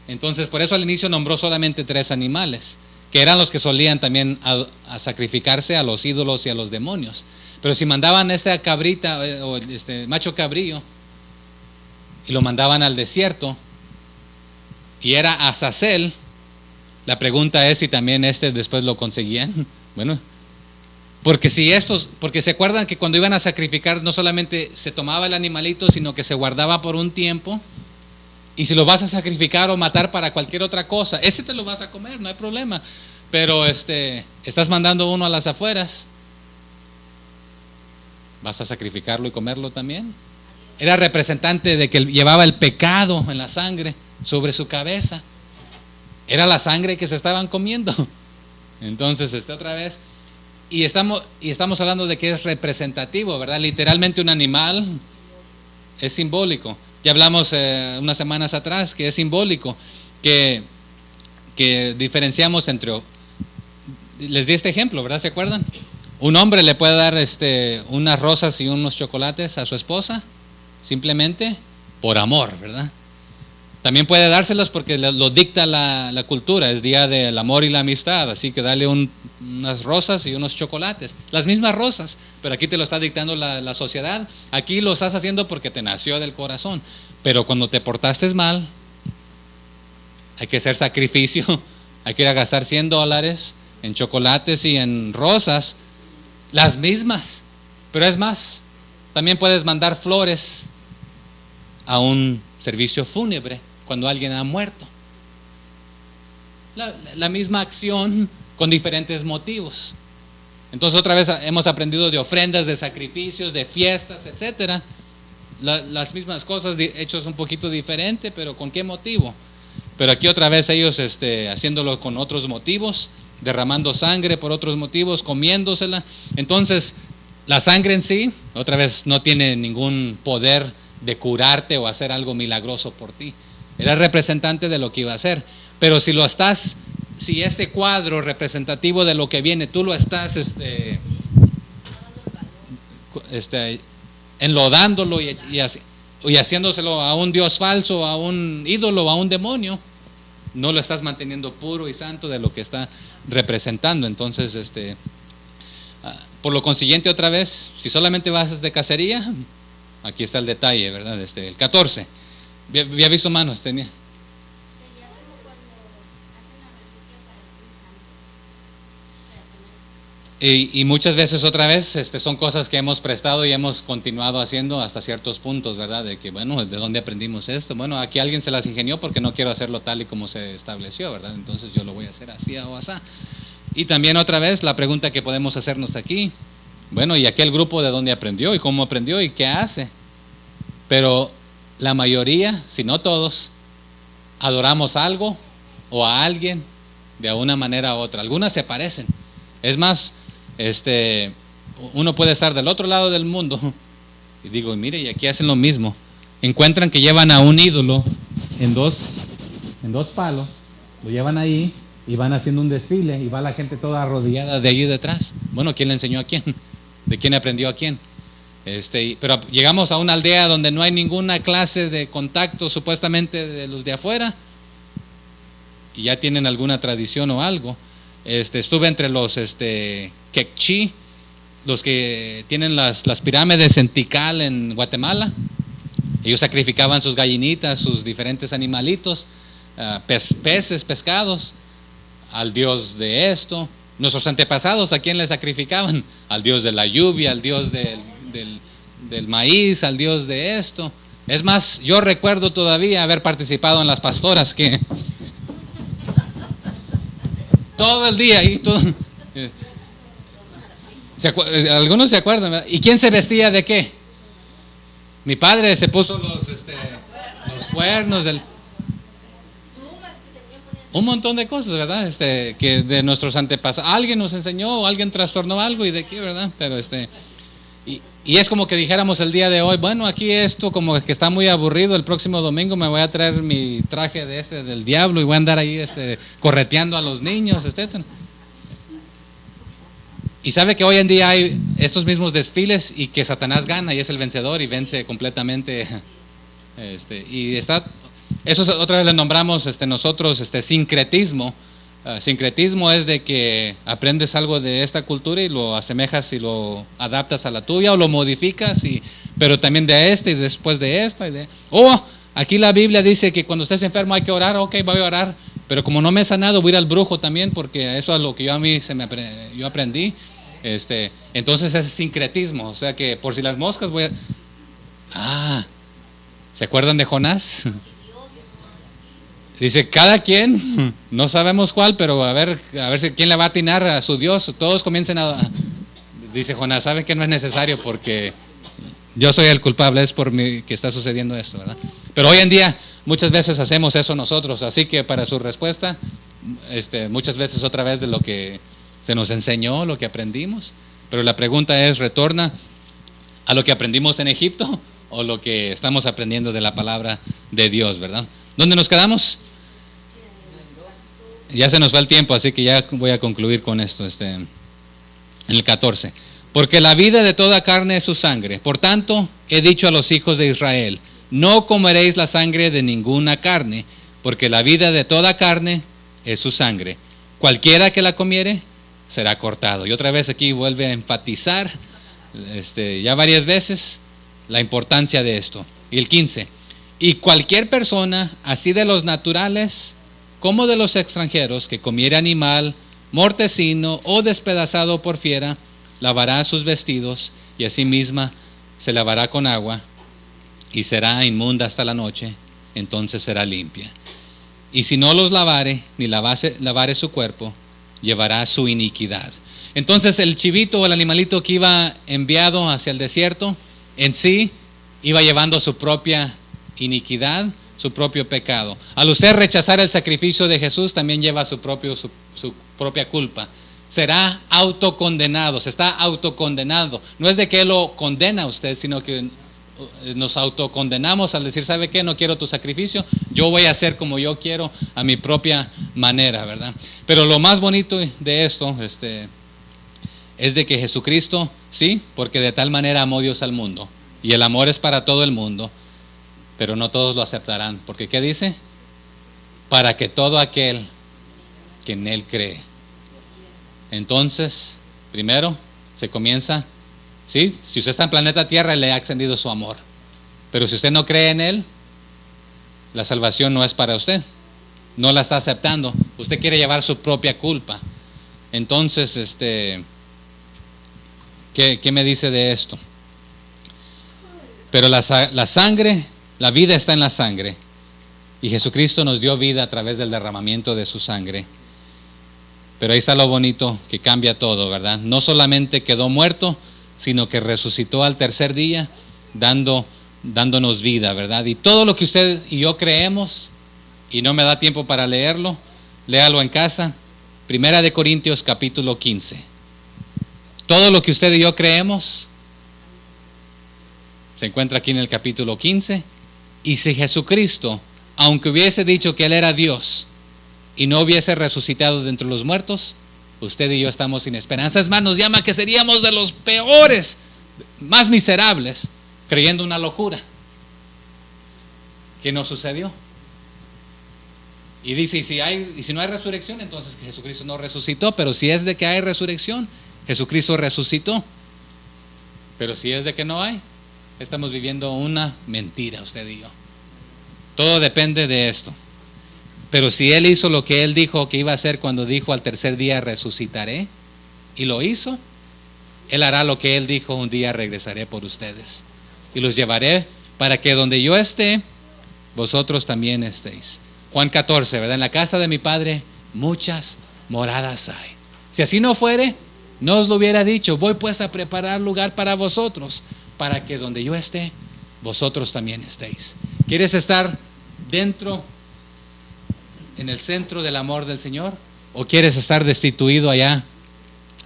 Entonces, por eso al inicio nombró solamente 3 animales, que eran los que solían también a sacrificarse a los ídolos y a los demonios. Pero si mandaban cabrita o macho cabrillo y lo mandaban al desierto y era Azazel, la pregunta es si también después lo conseguían. Bueno, porque se acuerdan que cuando iban a sacrificar no solamente se tomaba el animalito, sino que se guardaba por un tiempo. Y si lo vas a sacrificar o matar para cualquier otra cosa, te lo vas a comer, no hay problema. Pero estás mandando uno a las afueras, ¿vas a sacrificarlo y comerlo también? Era representante de que llevaba el pecado en la sangre sobre su cabeza. Era la sangre que se estaban comiendo. Entonces, otra vez, y estamos hablando de que es representativo, ¿verdad? Literalmente un animal es simbólico. Ya hablamos unas semanas atrás que es simbólico, que diferenciamos entre, les di este ejemplo, ¿verdad? ¿Se acuerdan? Un hombre le puede dar unas rosas y unos chocolates a su esposa, simplemente por amor, ¿verdad? También puede dárselos porque lo dicta la cultura, es día del amor y la amistad, así que dale unas rosas y unos chocolates, las mismas rosas, pero aquí te lo está dictando la sociedad, aquí lo estás haciendo porque te nació del corazón. Pero cuando te portaste mal, hay que hacer sacrificio, hay que ir a gastar $100 en chocolates y en rosas, las mismas. Pero es más, también puedes mandar flores a un servicio fúnebre cuando alguien ha muerto. La misma acción con diferentes motivos. Entonces otra vez hemos aprendido de ofrendas, de sacrificios, de fiestas, etcétera. Las mismas cosas hechos un poquito diferente, pero ¿con qué motivo? Pero aquí otra vez ellos haciéndolo con otros motivos, derramando sangre por otros motivos, comiéndosela. Entonces la sangre en sí, otra vez, no tiene ningún poder de curarte o hacer algo milagroso por ti. Era representante de lo que iba a hacer. Pero si este cuadro representativo de lo que viene, tú lo estás enlodándolo y haciéndoselo a un dios falso, a un ídolo, a un demonio, no lo estás manteniendo puro y santo de lo que está representando. Entonces, por lo consiguiente, otra vez, si solamente vas de cacería, aquí está el detalle, ¿verdad? El 14. Había visto manos, tenía. Y muchas veces otra vez son cosas que hemos prestado y hemos continuado haciendo hasta ciertos puntos, ¿verdad? De que, bueno, ¿de dónde aprendimos esto? Bueno, aquí alguien se las ingenió porque no quiero hacerlo tal y como se estableció, ¿verdad? Entonces yo lo voy a hacer así o así. Y también otra vez la pregunta que podemos hacernos aquí, bueno, ¿y aquel grupo de dónde aprendió y cómo aprendió y qué hace? Pero la mayoría, si no todos, adoramos algo o a alguien de una manera u otra. Algunas se parecen. Es más, uno puede estar del otro lado del mundo y digo, mire, y aquí hacen lo mismo. Encuentran que llevan a un ídolo en dos palos, lo llevan ahí y van haciendo un desfile y va la gente toda arrodillada de allí detrás. Bueno, ¿quién le enseñó a quién? ¿De quién aprendió a quién? Pero llegamos a una aldea donde no hay ninguna clase de contacto supuestamente de los de afuera y ya tienen alguna tradición o algo. Estuve entre los Quechí, los que tienen las pirámides en Tikal en Guatemala. Ellos sacrificaban sus gallinitas, sus diferentes animalitos, peces, pescados, al dios de esto. Nuestros antepasados, ¿a quién le sacrificaban? Al dios de la lluvia, al dios del maíz, al dios de esto. Es más, yo recuerdo todavía haber participado en las pastoras que todo el día y todo. Algunos se acuerdan, ¿verdad? ¿Y quién se vestía de qué? Mi padre se puso los cuernos, un montón de cosas, ¿verdad? Que de nuestros antepasados, alguien nos enseñó, alguien trastornó algo y de qué, ¿verdad? Pero y es como que dijéramos el día de hoy, bueno, aquí esto como que está muy aburrido, el próximo domingo me voy a traer mi traje del diablo y voy a andar ahí correteando a los niños, etcétera. Y sabe que hoy en día hay estos mismos desfiles y que Satanás gana y es el vencedor y vence completamente. Eso otra vez le nombramos nosotros sincretismo. Sincretismo es de que aprendes algo de esta cultura y lo asemejas y lo adaptas a la tuya o lo modificas, pero también de esta y después de esta. Aquí la Biblia dice que cuando estés enfermo hay que orar, ok, voy a orar, pero como no me he sanado voy a ir al brujo también porque eso es lo que yo aprendí. Entonces es sincretismo, o sea que por si las moscas ¿se acuerdan de Jonás? Dice, cada quien, no sabemos cuál, pero a ver si quién le va a atinar a su Dios. Todos comiencen dice Jonás, saben que no es necesario porque yo soy el culpable, es por mí que está sucediendo esto, ¿verdad? Pero hoy en día muchas veces hacemos eso nosotros, así que para su respuesta, muchas veces otra vez de lo que se nos enseñó, lo que aprendimos, pero la pregunta es, ¿retorna a lo que aprendimos en Egipto o lo que estamos aprendiendo de la palabra de Dios, verdad? ¿Dónde nos quedamos? Ya se nos va el tiempo, así que ya voy a concluir con esto, en el 14. Porque la vida de toda carne es su sangre. Por tanto, he dicho a los hijos de Israel, no comeréis la sangre de ninguna carne, porque la vida de toda carne es su sangre. Cualquiera que la comiere, será cortado. Y otra vez aquí vuelve a enfatizar, ya varias veces, la importancia de esto. Y el 15. Y cualquier persona, así de los naturales como de los extranjeros, que comiere animal mortecino o despedazado por fiera, lavará sus vestidos y asimismo se lavará con agua y será inmunda hasta la noche, entonces será limpia. Y si no los lavare, ni lavare su cuerpo, llevará su iniquidad. Entonces el chivito o el animalito que iba enviado hacia el desierto, en sí iba llevando su propia iniquidad, su propio pecado. Al usted rechazar el sacrificio de Jesús, también lleva su propia culpa. Será autocondenado, se está autocondenado. No es de que Él lo condena a usted, sino que nos autocondenamos al decir, ¿sabe qué? No quiero tu sacrificio, yo voy a hacer como yo quiero a mi propia manera, ¿verdad? Pero lo más bonito de esto es de que Jesucristo, sí, porque de tal manera amó Dios al mundo, y el amor es para todo el mundo, pero no todos lo aceptarán, porque ¿qué dice? Para que todo aquel que en Él cree. Entonces, primero se comienza, ¿sí? Si usted está en planeta Tierra, le ha extendido su amor. Pero si usted no cree en Él, la salvación no es para usted. No la está aceptando. Usted quiere llevar su propia culpa. Entonces, ¿qué me dice de esto? Pero la sangre, la vida está en la sangre. Y Jesucristo nos dio vida a través del derramamiento de su sangre. Pero ahí está lo bonito que cambia todo, ¿verdad? No solamente quedó muerto, sino que resucitó al tercer día, dándonos vida, ¿verdad? Y todo lo que usted y yo creemos, y no me da tiempo para leerlo, léalo en casa, 1 Corintios capítulo 15. Todo lo que usted y yo creemos se encuentra aquí en el capítulo 15. Y si Jesucristo, aunque hubiese dicho que Él era Dios y no hubiese resucitado de entre los muertos, usted y yo estamos sin esperanza. Es más, nos llama que seríamos de los peores, más miserables, creyendo una locura que no sucedió. Y dice, y si no hay resurrección, entonces que Jesucristo no resucitó. Pero si es de que hay resurrección, Jesucristo resucitó. Pero si es de que no hay, estamos viviendo una mentira, usted y yo. Todo depende de esto. Pero si Él hizo lo que Él dijo que iba a hacer cuando dijo al tercer día resucitaré, y lo hizo, Él hará lo que Él dijo, un día regresaré por ustedes y los llevaré para que donde yo esté, vosotros también estéis. Juan 14, ¿verdad? En la casa de mi Padre muchas moradas hay. Si así no fuere, no os lo hubiera dicho. Voy pues a preparar lugar para vosotros, para que donde yo esté, vosotros también estéis. ¿Quieres estar dentro, en el centro del amor del Señor? ¿O quieres estar destituido allá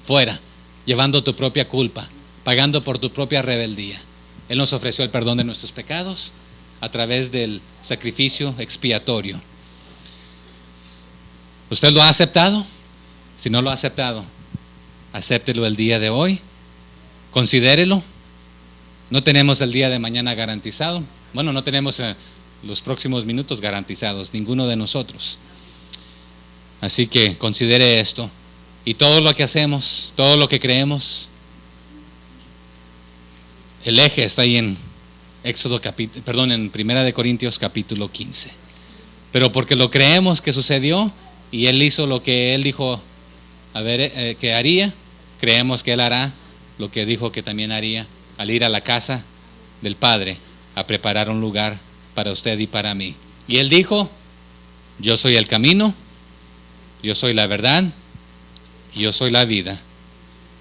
fuera, llevando tu propia culpa, pagando por tu propia rebeldía? Él nos ofreció el perdón de nuestros pecados a través del sacrificio expiatorio. ¿Usted lo ha aceptado? Si no lo ha aceptado, acéptelo el día de hoy, considérelo. No tenemos el día de mañana garantizado. Bueno, no tenemos los próximos minutos garantizados, ninguno de nosotros. Así que considere esto, y todo lo que hacemos, todo lo que creemos, el eje está ahí en en 1 Corintios capítulo 15. Pero porque lo creemos que sucedió y Él hizo lo que Él dijo que haría, creemos que Él hará lo que dijo que también haría al ir a la casa del Padre a preparar un lugar para usted y para mí. Y Él dijo, yo soy el camino, yo soy la verdad y yo soy la vida.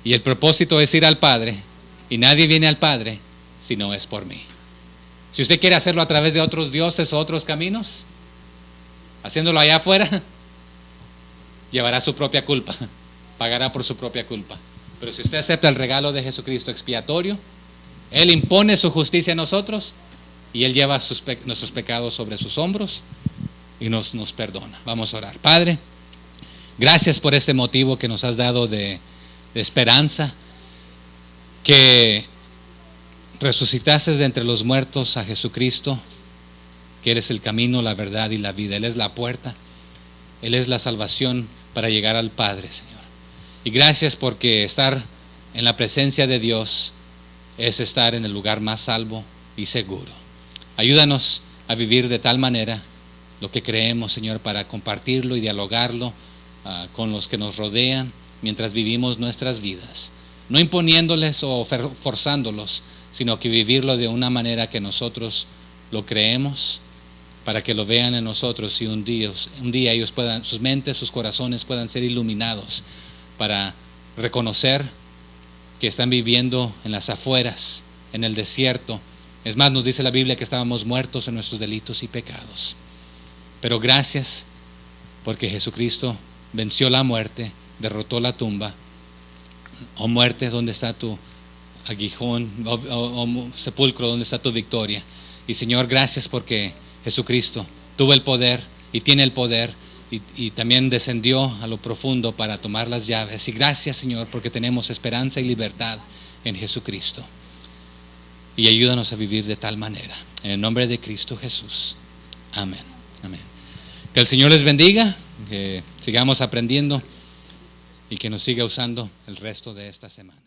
Y el propósito es ir al Padre, y nadie viene al Padre si no es por mí. Si usted quiere hacerlo a través de otros dioses o otros caminos, haciéndolo allá afuera, llevará su propia culpa, pagará por su propia culpa. Pero si usted acepta el regalo de Jesucristo expiatorio, Él impone su justicia a nosotros y Él lleva nuestros pecados sobre sus hombros y nos perdona. Vamos a orar. Padre, gracias por este motivo que nos has dado de esperanza, que resucitaste de entre los muertos a Jesucristo, que eres el camino, la verdad y la vida. Él es la puerta, Él es la salvación para llegar al Padre, Señor. Y gracias porque estar en la presencia de Dios es estar en el lugar más salvo y seguro. Ayúdanos a vivir de tal manera lo que creemos, Señor, para compartirlo y dialogarlo con los que nos rodean mientras vivimos nuestras vidas. No imponiéndoles o forzándolos, sino que vivirlo de una manera que nosotros lo creemos, para que lo vean en nosotros y un día ellos puedan, sus mentes, sus corazones puedan ser iluminados para reconocer que están viviendo en las afueras, en el desierto. Es más, nos dice la Biblia que estábamos muertos en nuestros delitos y pecados. Pero gracias porque Jesucristo venció la muerte, derrotó la tumba. Oh muerte, ¿dónde está tu aguijón? Oh sepulcro, ¿dónde está tu victoria? Y Señor, gracias porque Jesucristo tuvo el poder y tiene el poder y también descendió a lo profundo para tomar las llaves. Y gracias, Señor, porque tenemos esperanza y libertad en Jesucristo. Y ayúdanos a vivir de tal manera. En el nombre de Cristo Jesús. Amén. Amén. Que el Señor les bendiga, que sigamos aprendiendo y que nos siga usando el resto de esta semana.